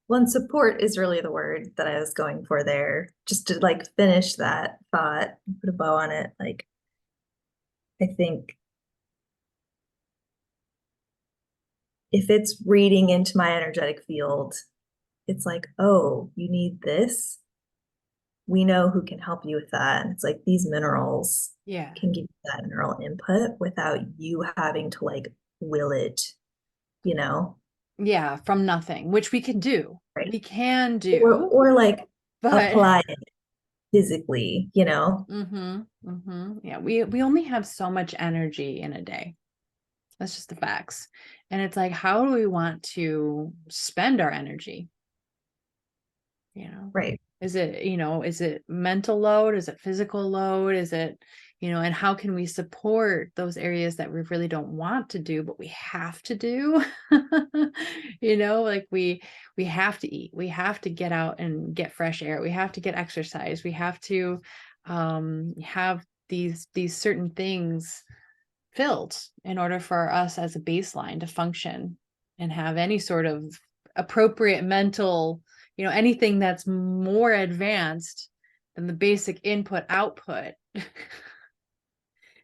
well, and support is really the word that I was going for there, just to like finish that thought, put a bow on it. Like, I think if it's reading into my energetic field, it's like, oh, you need this. We know who can help you with that. And it's like these minerals Yeah. can give you that neural input without you having to like will it, Yeah, from nothing, which we can do. right? We can do, Or like but apply it physically, yeah, we only have so much energy in a day. That's just the facts. And it's like, how do we want to spend our energy? Right. Is it mental load? Is it physical load? Is it, and how can we support those areas that we really don't want to do, but we have to do? Like we have to eat, we have to get out and get fresh air, we have to get exercise, we have to have these certain things filled in order for us as a baseline to function and have any sort of appropriate mental, anything that's more advanced than the basic input output.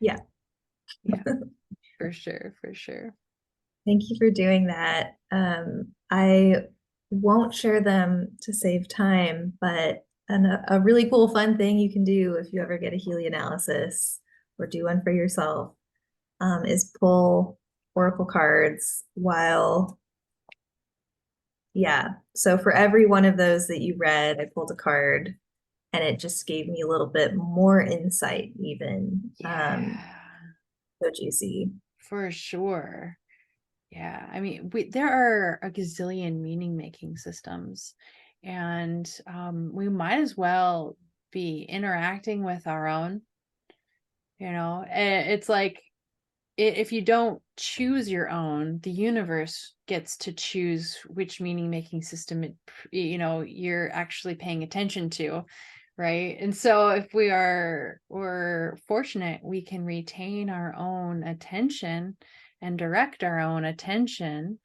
Yeah. Yeah, for sure. Thank you for doing that. I won't share them to save time, but a really cool, fun thing you can do if you ever get a Healy analysis or do one for yourself is pull oracle cards yeah. So for every one of those that you read, I pulled a card and it just gave me a little bit more insight even. Yeah, So juicy. for sure. Yeah, I mean, there are a gazillion meaning making systems, and we might as well be interacting with our own. It's like if you don't choose your own, the universe gets to choose which meaning making system you're actually paying attention to, right? And so if we're fortunate, we can retain our own attention and direct our own attention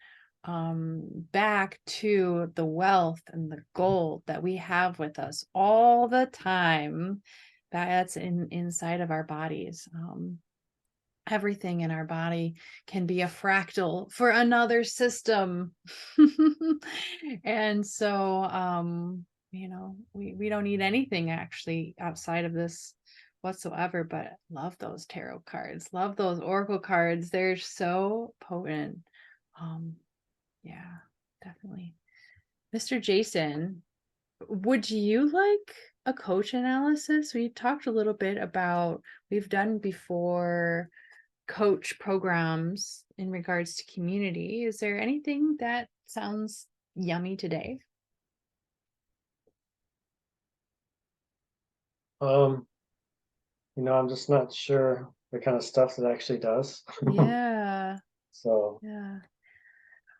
back to the wealth and the gold that we have with us all the time, that's inside of our bodies. Everything in our body can be a fractal for another system. And so we don't need anything actually outside of this, whatsoever, but love those tarot cards, love those oracle cards. They're so potent. Yeah, definitely. Mr. Jason, would you like a coach analysis? We talked a little bit about, we've done before coach programs in regards to community. Is there anything that sounds yummy today? I'm just not sure the kind of stuff that actually does. Yeah. So Yeah.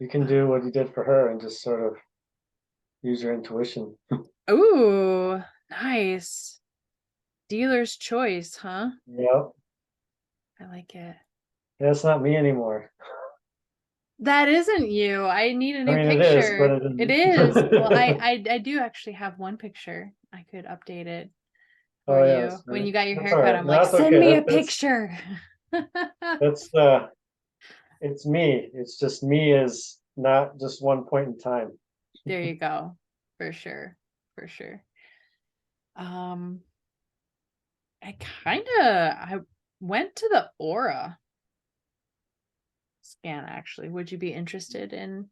you can do what you did for her and just sort of use your intuition. Ooh, nice. Dealer's choice, huh? Yep. I like it. That's not me anymore. That isn't you. I need a I new mean, it is, but picture. it It isn't. is. Well, I do actually have one picture. I could update it for Oh you. yes. When you got your That's all haircut, right. I'm No, like, that's send okay. me a That's picture. that's it's me. It's just me is not just one point in time. There you go. For sure. For sure. I went to the aura scan actually. Would you be interested in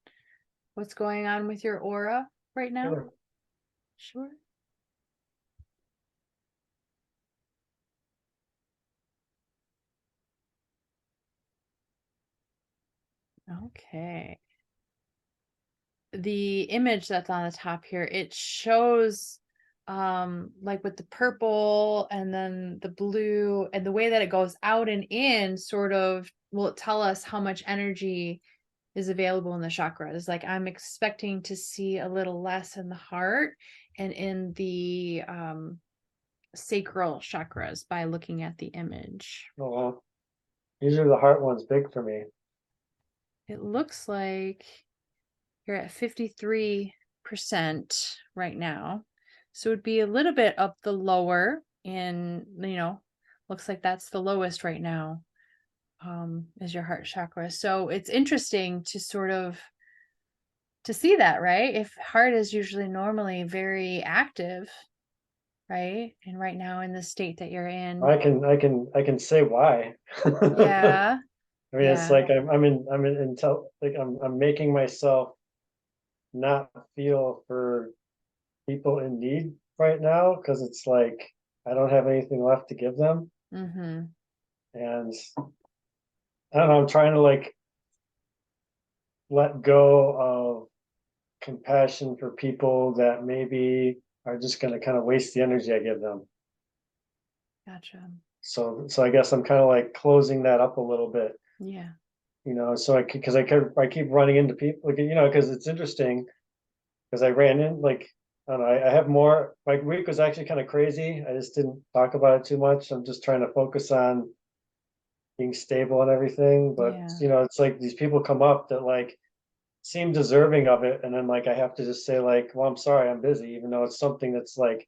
what's going on with your aura right now? Sure. Sure. Okay. The image that's on the top here, it shows like with the purple and then the blue, and the way that it goes out and in sort of will tell us how much energy is available in the chakras. Like I'm expecting to see a little less in the heart and in the sacral chakras by looking at the image. Oh well. Usually the heart one's big for me. It looks like you're at 53% right now. So it'd be a little bit up the lower in, looks like that's the lowest right now, is your heart chakra. So it's interesting to sort of to see that, right? If heart is usually normally very active, right? And right now in the state that you're in. I can say why. Yeah. I mean, it's Yeah. like I'm making myself not feel for people in need right now because it's like I don't have anything left to give them. Mm-hmm. And I don't know, I'm trying to like let go of compassion for people that maybe are just going to kind of waste the energy I give them. Gotcha. So I guess I'm kind of like closing that up a little bit, Yeah. so I keep running into people, like, because it's interesting because I ran in like, I don't know, I have more, my week was actually kind of crazy. I just didn't talk about it too much. I'm just trying to focus on being stable and everything. But, Yeah. it's like these people come up that like seem deserving of it. And then like, I have to just say like, well, I'm sorry, I'm busy, even though it's something that's like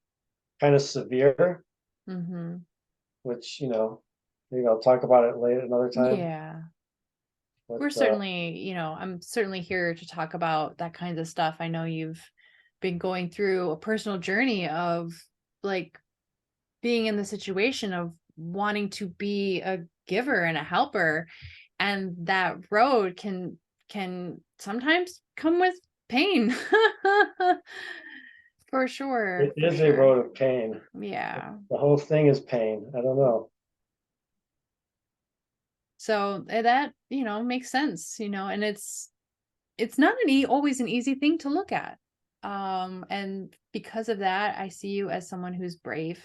kind of severe, Mm-hmm. which, maybe I'll talk about it later another time. Yeah. But, We're certainly, I'm certainly here to talk about that kind of stuff. I know you've been going through a personal journey of like being in the situation of wanting to be a giver and a helper, and that road can sometimes come with pain. For sure. it For is a sure. road of pain. Yeah. The whole thing is pain. I don't know. So that, makes sense, and it's not always an easy thing to look at. And because of that, I see you as someone who's brave.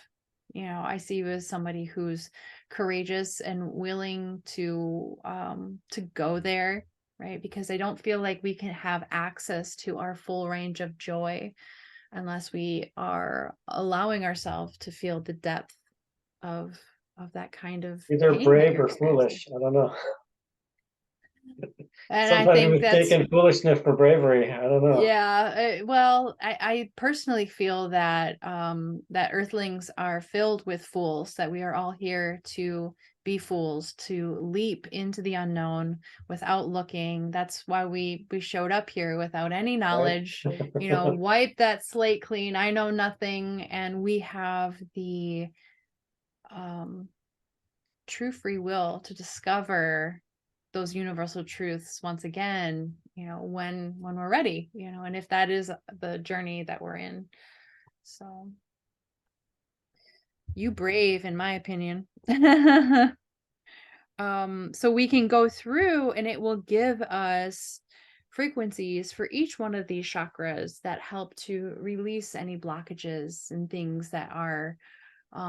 I see you as somebody who's courageous and willing to go there, right? Because I don't feel like we can have access to our full range of joy unless we are allowing ourselves to feel the depth of that kind of Either pain that brave you're or experiencing. foolish. I don't know. And I Sometimes think we're that's mistaken foolishness for bravery. I don't know. Yeah, well, I personally feel that that earthlings are filled with fools, that we are all here to be fools, to leap into the unknown without looking. That's why we showed up here without any knowledge, wipe that slate clean. I know nothing, and we have the true free will to discover those universal truths once again, when we're ready, and if that is the journey that we're in. So you brave, in my opinion. So we can go through and it will give us frequencies for each one of these chakras that help to release any blockages and things that are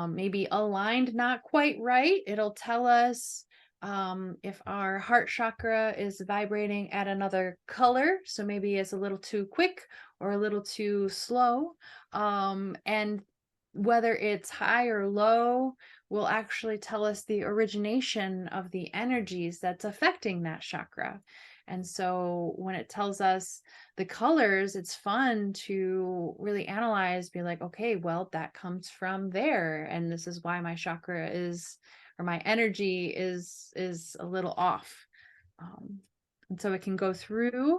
maybe aligned not quite right. It'll tell us if our heart chakra is vibrating at another color, so maybe it's a little too quick or a little too slow, and whether it's high or low will actually tell us the origination of the energies that's affecting that chakra. And so when it tells us the colors, it's fun to really analyze, be like, okay, well, that comes from there, and this is why my chakra is, or my energy is a little off. And so it can go through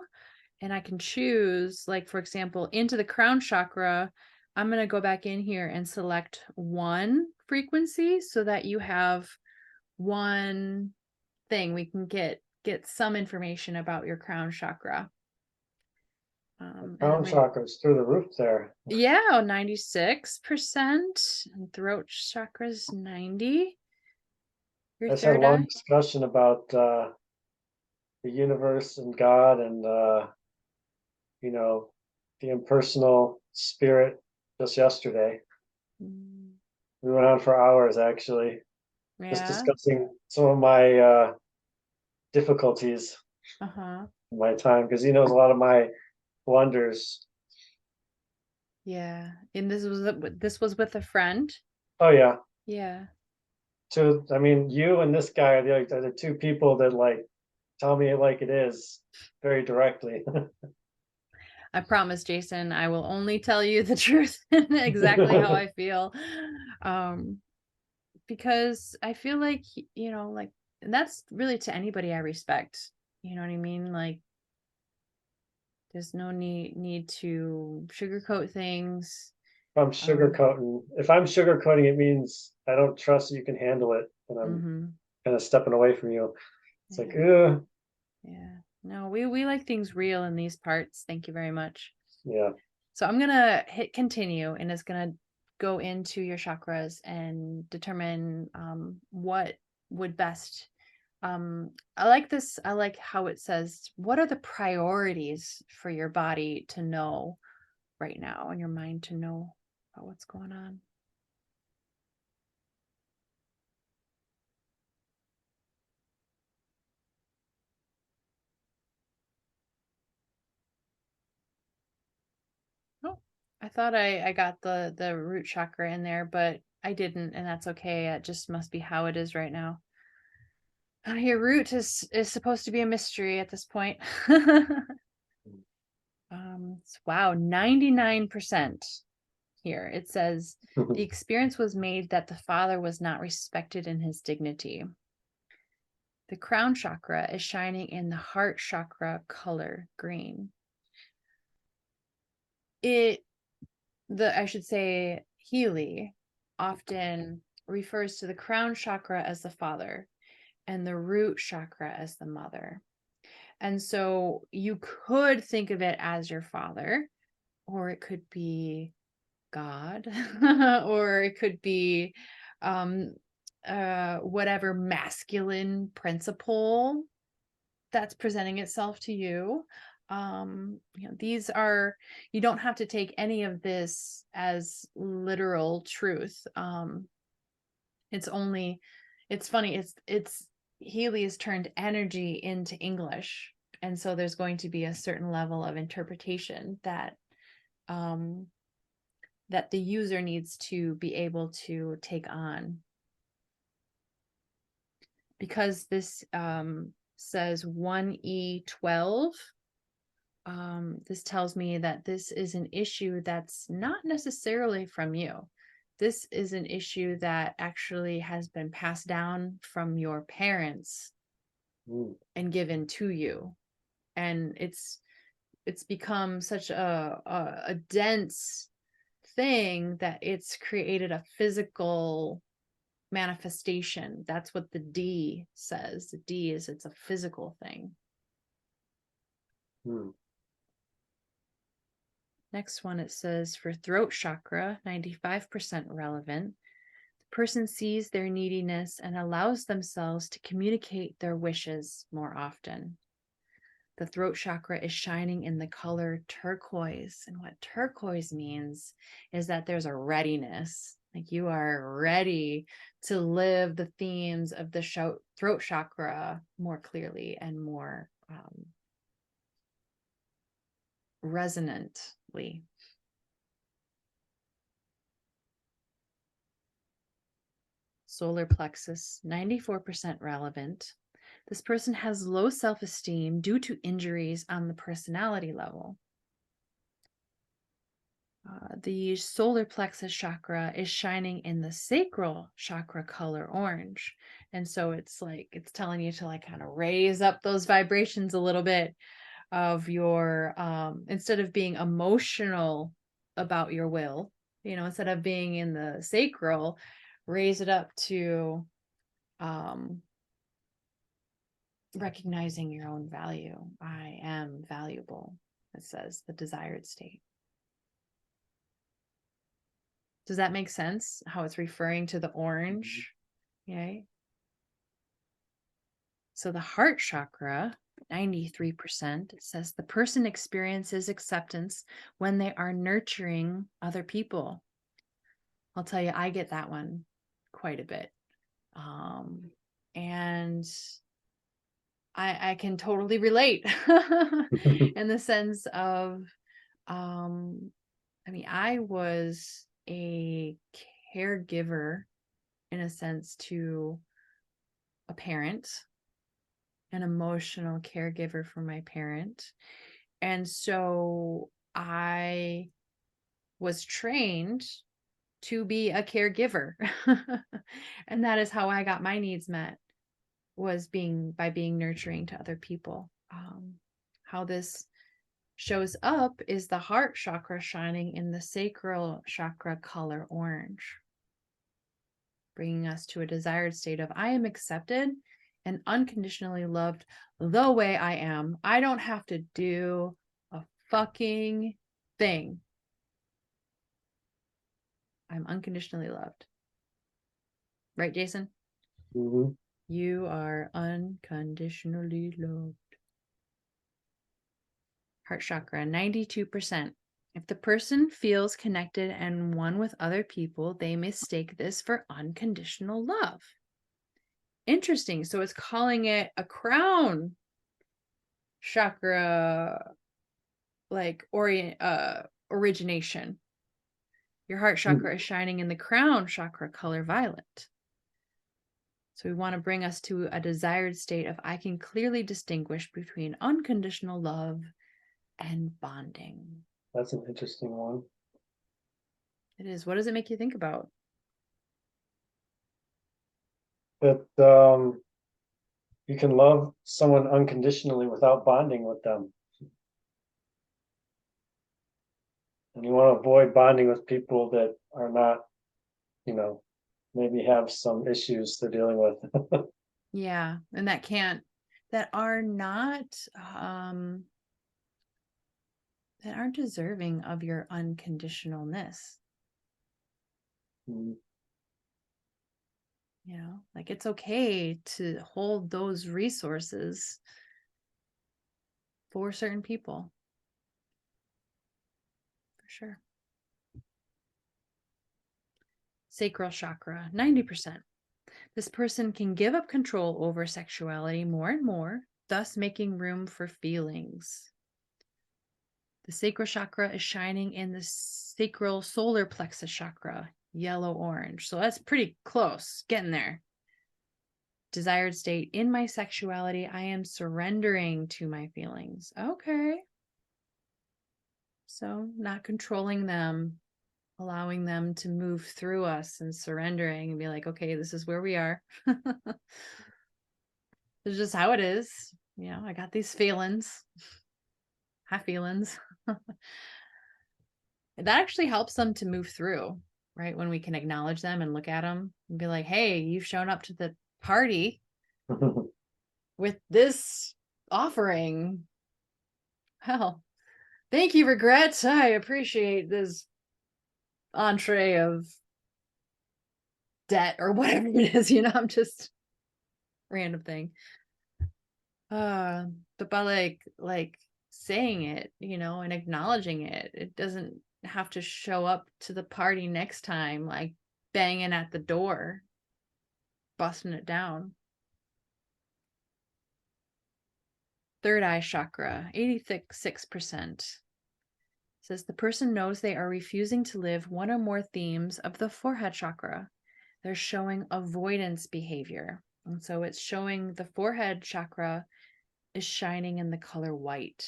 and I can choose, like, for example, into the crown chakra, I'm going to go back in here and select one frequency so that you have one thing. We can get some information about your crown chakra. Crown chakra's through the roof there. Yeah, 96%. And throat chakra's 90. Your I just had a third long eye? discussion about the universe and God and the impersonal spirit just yesterday. Mm, We went on for hours actually, just yeah. discussing some of my difficulties Uh-huh. in my time, because he knows a lot of my blunders. Yeah. And this was with a friend? Oh yeah. Yeah. So I mean, you and this guy are the two people that like tell me it like it is very directly. I promise, Jason, I will only tell you the truth and exactly how I feel. Because I feel like, like, and that's really to anybody I respect. You know what I mean? Like, there's no need to sugarcoat things. If I'm sugarcoating, it means I don't trust you can handle it, and I'm kind of stepping away from you. It's like, Yeah. ugh. Yeah. No, we like things real in these parts. Thank you very much. Yeah. So I'm gonna hit continue, and it's gonna go into your chakras and determine what would best. I like this. I like how it says, what are the priorities for your body to know right now, and your mind to know about what's going on. Oh, I thought I got the root chakra in there, but I didn't, and that's okay. It just must be how it is right now. Your root is supposed to be a mystery at this point. Wow, 99% here. It says the experience was made that the father was not respected in his dignity. The crown chakra is shining in the heart chakra color green. I should say, Healy often refers to the crown chakra as the father and the root chakra as the mother. And so you could think of it as your father, or it could be God, or it could be whatever masculine principle that's presenting itself to you. These are, you don't have to take any of this as literal truth. It's funny, it's Healy has turned energy into English, and so there's going to be a certain level of interpretation that that the user needs to be able to take on, because this says 1E12. This tells me that this is an issue that's not necessarily from you. This is an issue that actually has been passed down from your parents and given to you. And it's become such a dense thing that it's created a physical manifestation. That's what the D says. The D is it's a physical thing. Hmm. Next one, it says for throat chakra, 95% relevant. The person sees their neediness and allows themselves to communicate their wishes more often. The throat chakra is shining in the color turquoise. And what turquoise means is that there's a readiness. Like you are ready to live the themes of the throat chakra more clearly and more resonantly. Solar plexus, 94% relevant. This person has low self-esteem due to injuries on the personality level. The solar plexus chakra is shining in the sacral chakra color orange. And so it's like, it's telling you to like kind of raise up those vibrations a little bit of your, instead of being emotional about your will, you know, instead of being in the sacral, raise it up to recognizing your own value. I am valuable, it says, the desired state. Does that make sense? How it's referring to the orange? Okay. So the heart chakra, 93%, it says the person experiences acceptance when they are nurturing other people. I'll tell you, I get that one quite a bit. And I can totally relate in the sense of, I mean, I was a caregiver in a sense to a parent, an emotional caregiver for my parent. And so I was trained to be a caregiver. And that is how I got my needs met, was by being nurturing to other people. How this shows up is the heart chakra shining in the sacral chakra color orange, bringing us to a desired state of I am accepted and unconditionally loved the way I am. I don't have to do a fucking thing. I'm unconditionally loved. Right, Jason? Mm-hmm. You are unconditionally loved. Heart chakra, 92%. If the person feels connected and one with other people, they mistake this for unconditional love. Interesting. So it's calling it a crown chakra, like origination. Your heart chakra is shining in the crown chakra color violet. So we want to bring us to a desired state of I can clearly distinguish between unconditional love and bonding. That's an interesting one. It is. What does it make you think about? That you can love someone unconditionally without bonding with them. And you want to avoid bonding with people that are not, you know, maybe have some issues they're dealing with. Yeah. And that are not, that aren't deserving of your unconditionalness. Mm. You know, like it's okay to hold those resources for certain people. For sure. Sacral chakra, 90%. This person can give up control over sexuality more and more, thus making room for feelings. The sacral chakra is shining in the sacral solar plexus chakra, yellow-orange. So that's pretty close, getting there. Desired state, in my sexuality, I am surrendering to my feelings. Okay. So not controlling them, allowing them to move through us and surrendering and be like, okay, this is where we are. This is just how it is. You know, I got these feelings. Have feelings. That actually helps them to move through. right? When we can acknowledge them and look at them and be like, hey, you've shown up to the party with this offering. Well, thank you, regrets. I appreciate this entree of debt or whatever it is, I'm just random thing. But by like saying it, and acknowledging it, it doesn't have to show up to the party next time, like banging at the door, busting it down. Third eye chakra, 86%. Says the person knows they are refusing to live one or more themes of the forehead chakra. They're showing avoidance behavior. And so it's showing the forehead chakra is shining in the color white.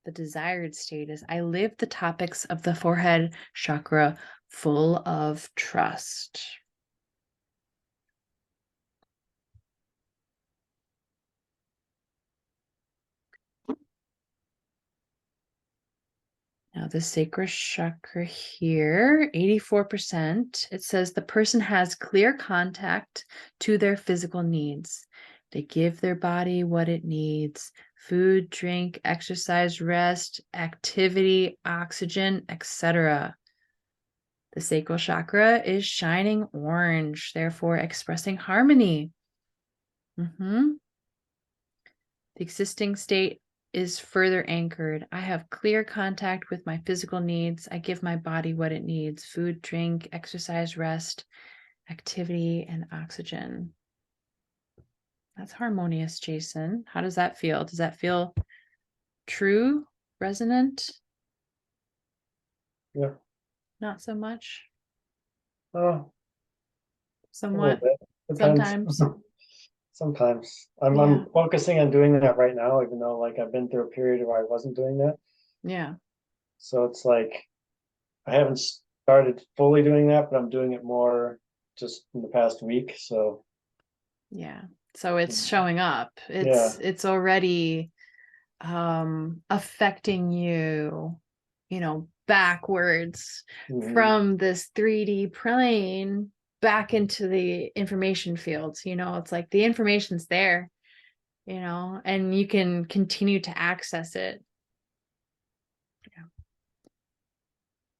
The desired state is I live the topics of the forehead chakra full of trust. Now the sacral chakra here, 84%, it says the person has clear contact to their physical needs. They give their body what it needs: food, drink, exercise, rest, activity, oxygen, etc. The sacral chakra is shining orange, therefore expressing harmony. The existing state is further anchored. I have clear contact with my physical needs. I give my body what it needs: food, drink, exercise, rest, activity, and oxygen. That's harmonious, Jason. How does that feel? Does that feel true, resonant? Yeah. Not so much? Oh, a little Somewhat? bit. Depends. Sometimes? Sometimes. I'm Yeah. focusing on doing that right now, even though like I've been through a period where I wasn't doing that. Yeah. So it's like I haven't started fully doing that, but I'm doing it more just in the past week. So Yeah. So it's showing up. yeah. It's already affecting you, backwards Mhm. from this 3D plane back into the information field. It's like the information's there, and you can continue to access it.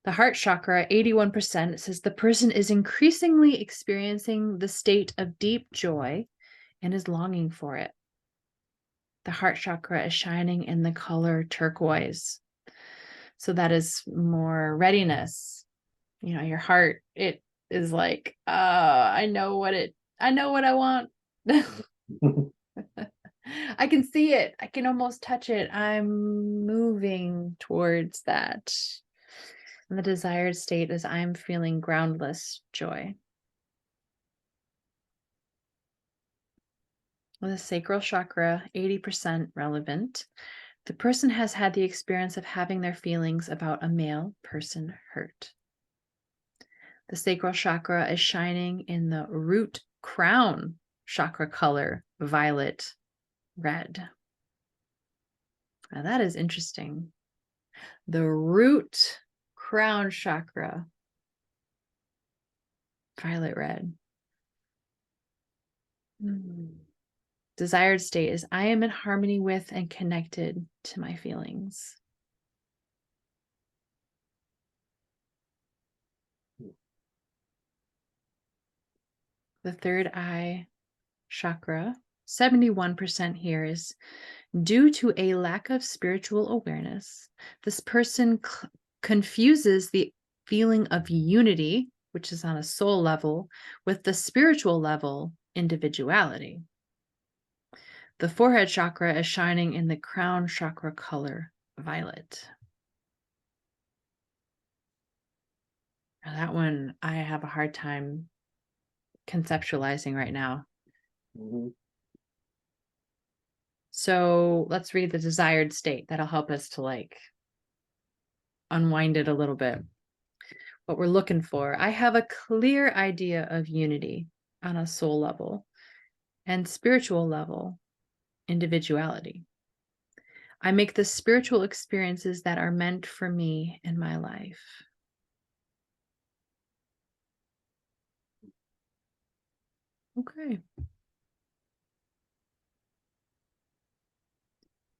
The heart chakra, 81%, it says the person is increasingly experiencing the state of deep joy and is longing for it. The heart chakra is shining in the color turquoise. So that is more readiness. Your heart, it is like, I know what I want. I can see it. I can almost touch it. I'm moving towards that. And the desired state is I'm feeling groundless joy. The sacral chakra, 80% relevant. The person has had the experience of having their feelings about a male person hurt. The sacral chakra is shining in the root crown chakra color, violet red. Now that is interesting. The root crown chakra, violet red. Desired state is I am in harmony with and connected to my feelings. The third eye chakra, 71% here, is due to a lack of spiritual awareness. This person confuses the feeling of unity, which is on a soul level, with the spiritual level, individuality. The forehead chakra is shining in the crown chakra color, violet. Now that one I have a hard time conceptualizing right now. Mhm. So let's read the desired state. That'll help us to unwind it a little bit. What we're looking for. I have a clear idea of unity on a soul level and spiritual level, individuality. I make the spiritual experiences that are meant for me in my life. Okay.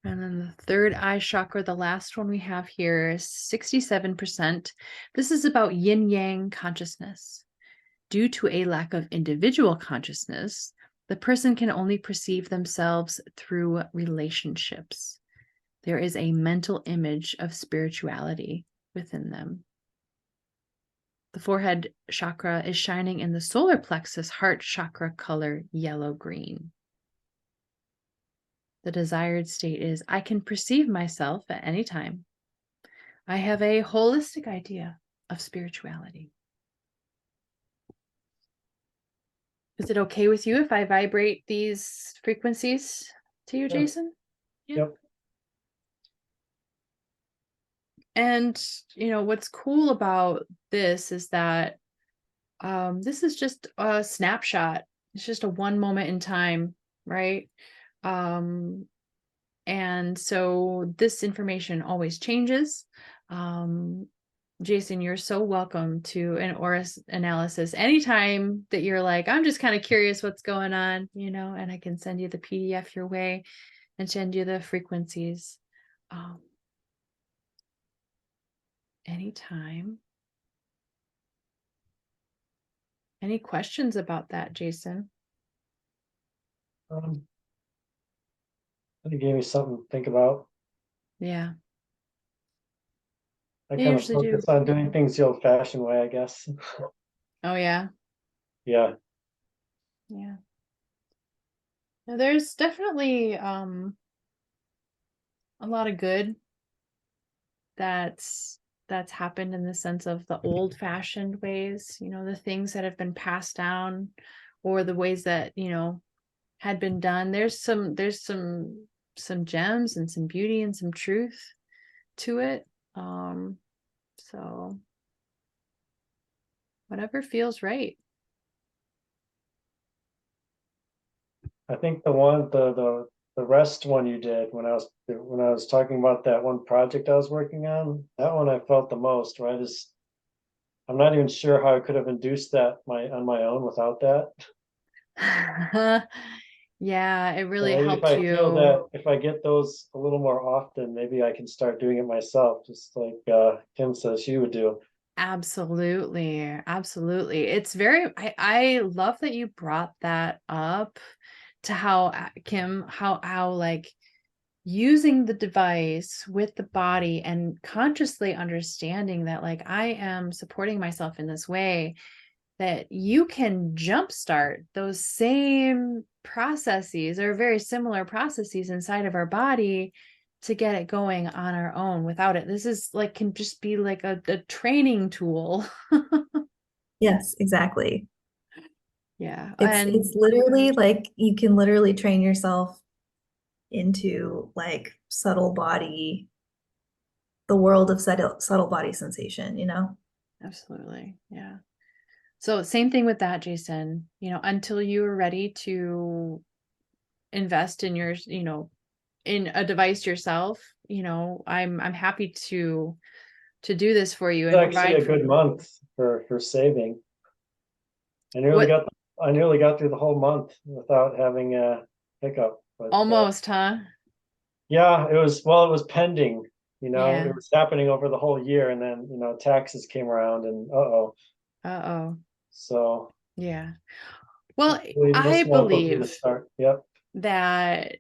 And then the third eye chakra, the last one we have here is 67%. This is about yin yang consciousness. Due to a lack of individual consciousness, the person can only perceive themselves through relationships. There is a mental image of spirituality within them. The forehead chakra is shining in the solar plexus heart chakra color yellow-green. The desired state is, I can perceive myself at any time. I have a holistic idea of spirituality. Is it okay with you if I vibrate these frequencies to you, Yeah. Jason? Yep. And, what's cool about this is that this is just a snapshot. It's just a one moment in time, right? And so this information always changes. Jason, you're so welcome to an aura analysis anytime that you're like, I'm just kind of curious what's going on, and I can send you the PDF your way and send you the frequencies. Anytime. Any questions about that, Jason? I think it gave me something to think about. Yeah, I you kind of usually do. focus on doing things the old-fashioned way, I guess. Oh, yeah. Yeah. Yeah. Now, there's definitely a lot of good that's happened in the sense of the old-fashioned ways, the things that have been passed down or the ways that, had been done. There's some gems and some beauty and some truth to it. So whatever feels right. I think the rest one you did when I was talking about that one project I was working on, that one I felt the most, right? I'm not even sure how I could have induced that on my own without that. Yeah, it So really maybe if helped I feel you. that if I get those a little more often, maybe I can start doing it myself, just like Kim says she would do. Absolutely. Absolutely. It's very, I love that you brought that up to how Kim, how like using the device with the body and consciously understanding that like I am supporting myself in this way, that you can jumpstart those same processes or very similar processes inside of our body to get it going on our own without it. This is like, can just be like a training tool. Yes, exactly. Yeah. It's And literally like you can literally train yourself into like the world of subtle body sensation, you know? absolutely. Yeah. So same thing with that, Jason, until you are ready to invest in your, in a device yourself, I'm happy to do this for you It's and actually provide a good month for saving. I nearly what got I nearly got through the whole month without having a hiccup, but almost, huh? yeah, it was pending. It Yeah. was happening over the whole year, and then taxes came around, and uh-oh. Uh-oh. So Yeah. Well, hopefully I this month will be the believe start. Yep. that,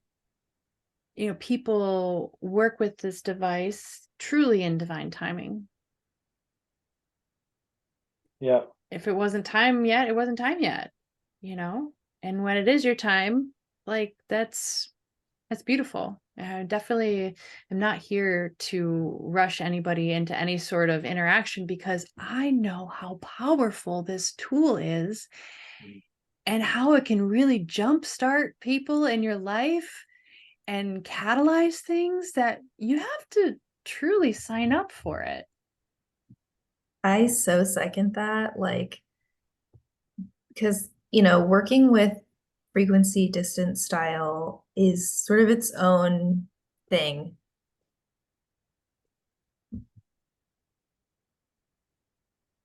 people work with this device truly in divine timing. Yeah. If it wasn't time yet, it wasn't time yet, And when it is your time, like that's beautiful. I definitely am not here to rush anybody into any sort of interaction because I know how powerful this tool is and how it can really jumpstart people in your life and catalyze things that you have to truly sign up for it. I so second that, like, because, working with frequency distance style is sort of its own thing.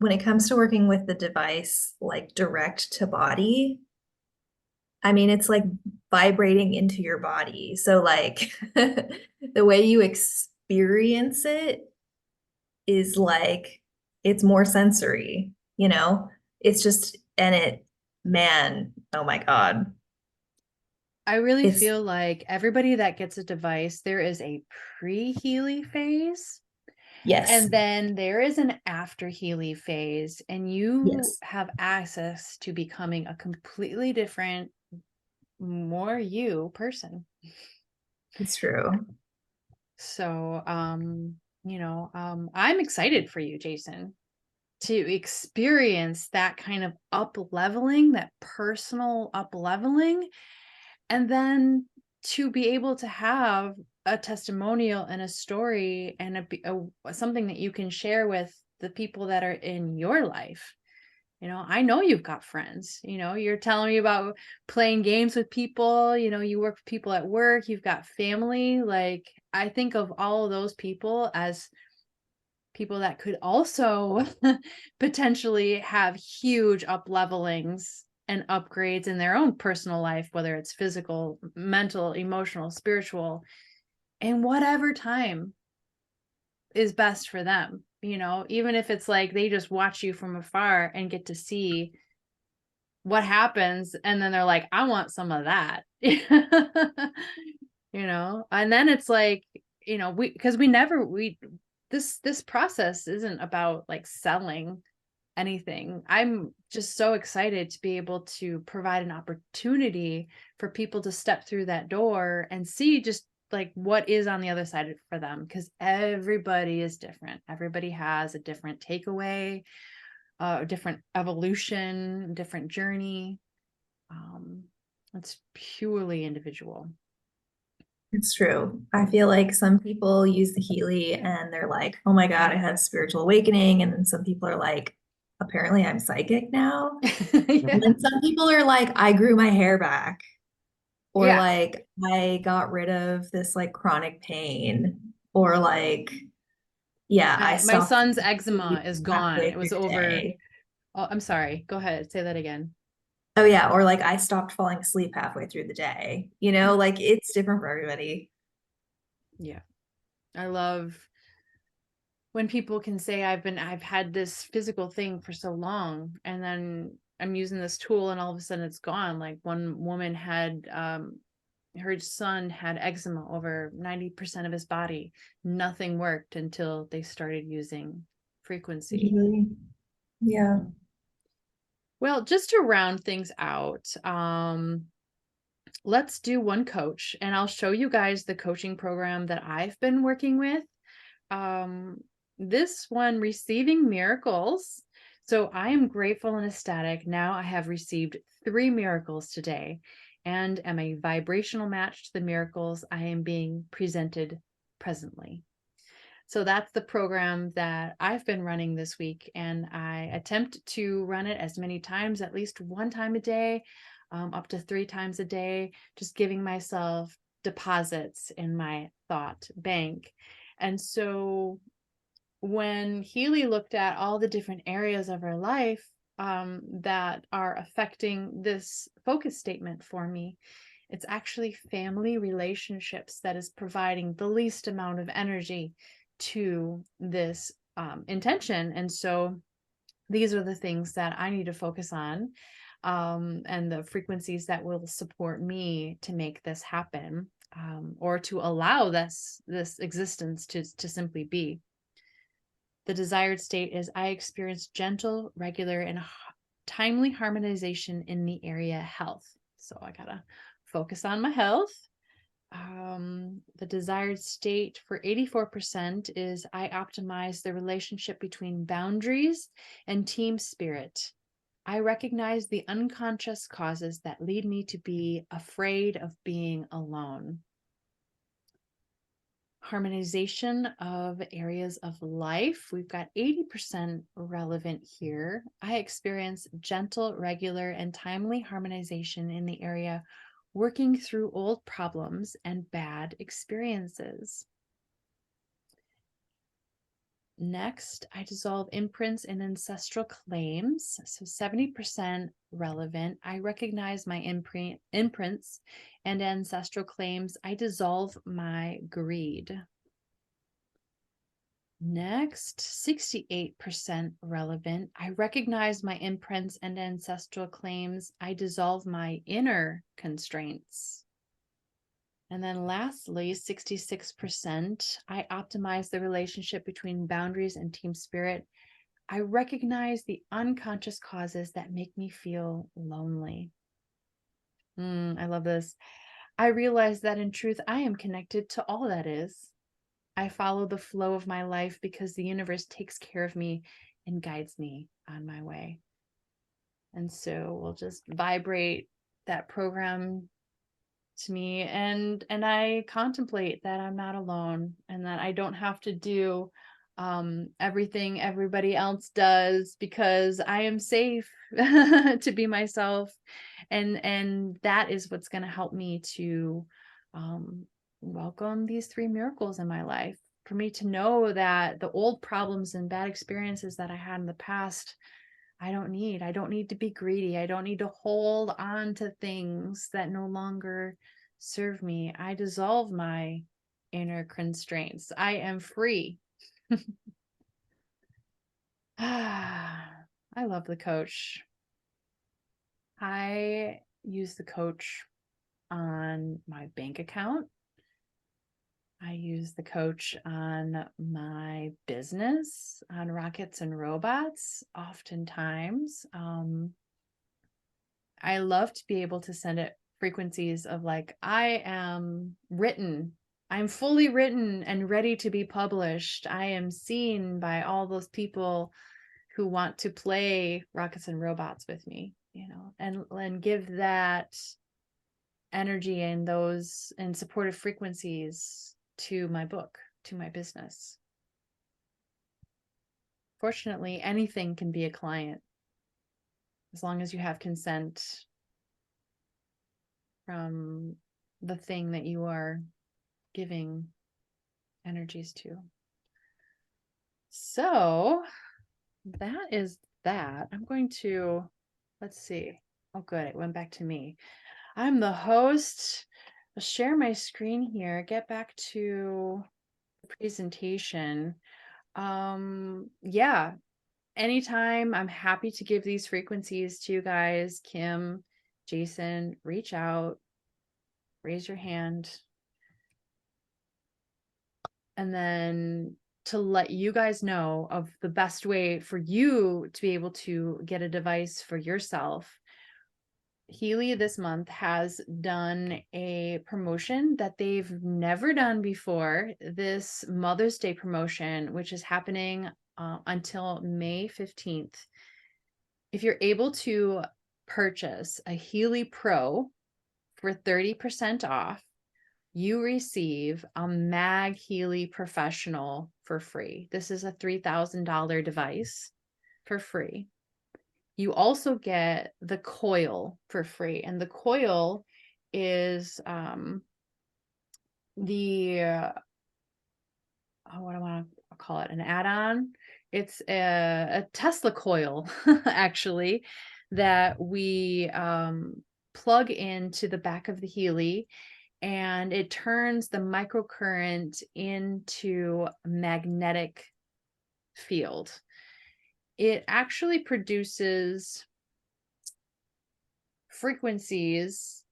When it comes to working with the device, like direct to body, I mean, it's like vibrating into your body. So like the way you experience it is like it's more sensory, you know? It's just and it man, oh my God. I really It's feel like everybody that gets a device, there is a pre-Healy phase, yes. and then there is an after Healy phase, and you Yes. have access to becoming a completely different, more you person. It's true. So, I'm excited for you, Jason, to experience that kind of up leveling, that personal up leveling, and then to be able to have a testimonial and a story and something that you can share with the people that are in your life. I know you've got friends. You're telling me about playing games with people. You work with people at work. You've got family. Like, I think of all of those people as people that could also potentially have huge up levelings and upgrades in their own personal life, whether it's physical, mental, emotional, spiritual, and whatever time is best for them. Even if it's like they just watch you from afar and get to see what happens, and then they're like, I want some of that. And then it's like, because this process isn't about like selling anything. I'm just so excited to be able to provide an opportunity for people to step through that door and see just like what is on the other side for them, because everybody is different. Everybody has a different takeaway, a different evolution, different journey. It's purely individual. It's true. I feel like some people use the Healy and they're like, oh my God, I had a spiritual awakening. And then some people are like, apparently I'm psychic now. Yeah. And then some people are like, I grew my hair back. Or Yeah. like, I got rid of this like chronic pain. Or like, yeah, I My stopped son's falling eczema asleep is gone. halfway It through was the over. day. Oh, I'm sorry. Go ahead. Say that again. Oh yeah, or like I stopped falling asleep halfway through the day. You know, like it's different for everybody. Yeah. I love when people can say I've had this physical thing for so long, and then I'm using this tool and all of a sudden it's gone. Like one woman had her son had eczema over 90% of his body. Nothing worked until they started using frequency. Really? Yeah. Well, just to round things out, let's do one coach, and I'll show you guys the coaching program that I've been working with. This one, Receiving Miracles. So I am grateful and ecstatic. Now I have received 3 miracles today and am a vibrational match to the miracles I am being presented presently. So that's the program that I've been running this week, and I attempt to run it as many times, at least 1 time a day, up to 3 times a day, just giving myself deposits in my thought bank. And so when Healy looked at all the different areas of her life that are affecting this focus statement for me, it's actually family relationships that is providing the least amount of energy to this intention. And so these are the things that I need to focus on, and the frequencies that will support me to make this happen, or to allow this existence to simply be. The desired state is I experience gentle, regular, and timely harmonization in the area health. So I gotta focus on my health. The desired state for 84% is I optimize the relationship between boundaries and team spirit. I recognize the unconscious causes that lead me to be afraid of being alone. Harmonization of areas of life. We've got 80% relevant here. I experience gentle, regular, and timely harmonization in the area working through old problems and bad experiences. Next, I dissolve imprints and ancestral claims. So 70% relevant. I recognize my imprints and ancestral claims. I dissolve my greed. Next, 68% relevant. I recognize my imprints and ancestral claims. I dissolve my inner constraints. And then lastly, 66%, I optimize the relationship between boundaries and team spirit. I recognize the unconscious causes that make me feel lonely. I love this. I realize that in truth, I am connected to all that is. I follow the flow of my life because the universe takes care of me and guides me on my way. And so we'll just vibrate that program to me, and I contemplate that I'm not alone and that I don't have to do everything everybody else does, because I am safe to be myself, and that is what's going to help me to welcome these 3 miracles in my life, for me to know that the old problems and bad experiences that I had in the past, I don't need to be greedy. I don't need to hold on to things that no longer serve me. I dissolve my inner constraints. I am free. I love the coach. I use the coach on my bank account. I use the coach on my business, on Rockets and Robots, oftentimes. I love to be able to send it frequencies of like, I am written. I'm fully written and ready to be published. I am seen by all those people who want to play Rockets and Robots with me, and give that energy and those and supportive frequencies to my book, to my business. Fortunately, anything can be a client as long as you have consent from the thing that you are giving energies to. So that is that. I'm going to, let's see. Oh, good. It went back to me. I'm the host. I'll share my screen here, get back to the presentation. Yeah, anytime, I'm happy to give these frequencies to you guys. Kim, Jason, reach out, raise your hand. And then to let you guys know of the best way for you to be able to get a device for yourself. Healy this month has done a promotion that they've never done before, this Mother's Day promotion, which is happening until May 15th. If you're able to purchase a Healy Pro for 30% off, you receive a Mag Healy Professional for free. This is a $3,000 device for free. You also get the coil for free, and the coil is what do I want to call it? An add-on. It's a Tesla coil, actually, that we plug into the back of the Healy, and it turns the microcurrent into a magnetic field. It actually produces frequencies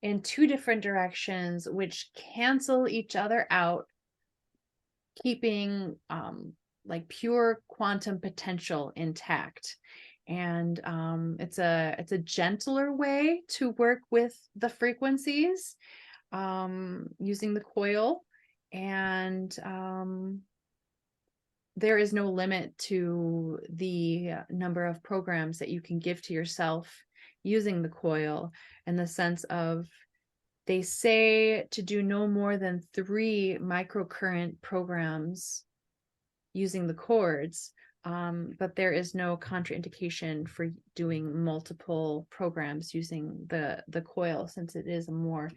in 2 different directions, which cancel each other out, keeping like pure quantum potential intact. And it's a gentler way to work with the frequencies using the coil, and there is no limit to the number of programs that you can give to yourself using the coil, in the sense of, they say to do no more than 3 microcurrent programs using the cords, but there is no contraindication for doing multiple programs using the coil, since it is a more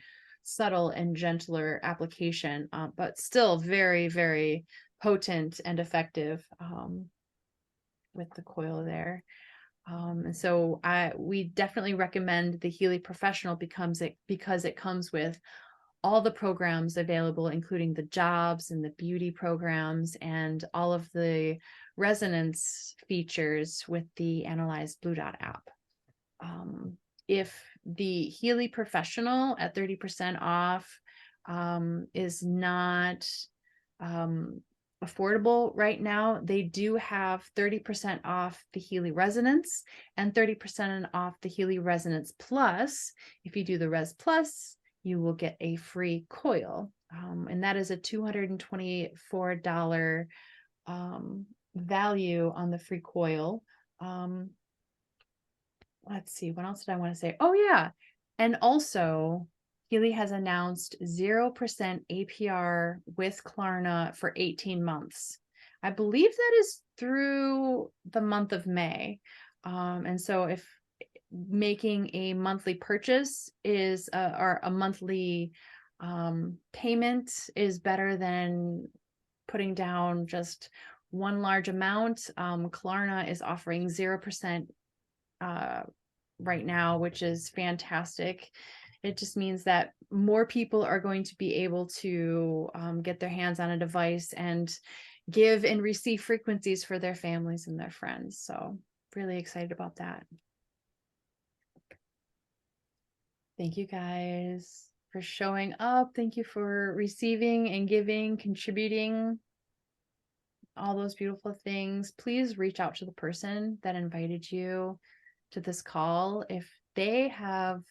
subtle and gentler application, but still very, very potent and effective with the coil there. And so we definitely recommend the Healy Professional because it comes with all the programs available, including the jobs and the beauty programs and all of the resonance features with the Analyse Blue Dot app. If the Healy Professional at 30% off is not affordable right now, they do have 30% off the Healy Resonance and 30% off the Healy Resonance Plus. If you do the Res Plus, you will get a free coil, and that is a $224 value on the free coil. Let's see, what else did I want to say? Oh yeah, and also Healy has announced 0% APR with Klarna for 18 months. I believe that is through the month of May. And so if making a monthly purchase is or a monthly payment is better than putting down just one large amount, Klarna is offering 0% right now, which is fantastic. It just means that more people are going to be able to get their hands on a device and give and receive frequencies for their families and their friends. So really excited about that. Thank you guys for showing up. Thank you for receiving and giving, contributing, all those beautiful things. Please reach out to the person that invited you to this call. If they have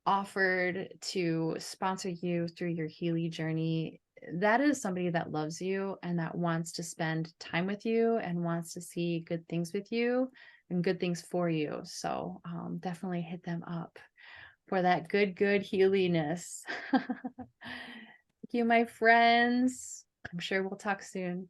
offered to sponsor you through your Healy journey, that is somebody that loves you and that wants to spend time with you and wants to see good things with you and good things for you. So definitely hit them up for that good Healiness. Thank you, my friends. I'm sure we'll talk soon.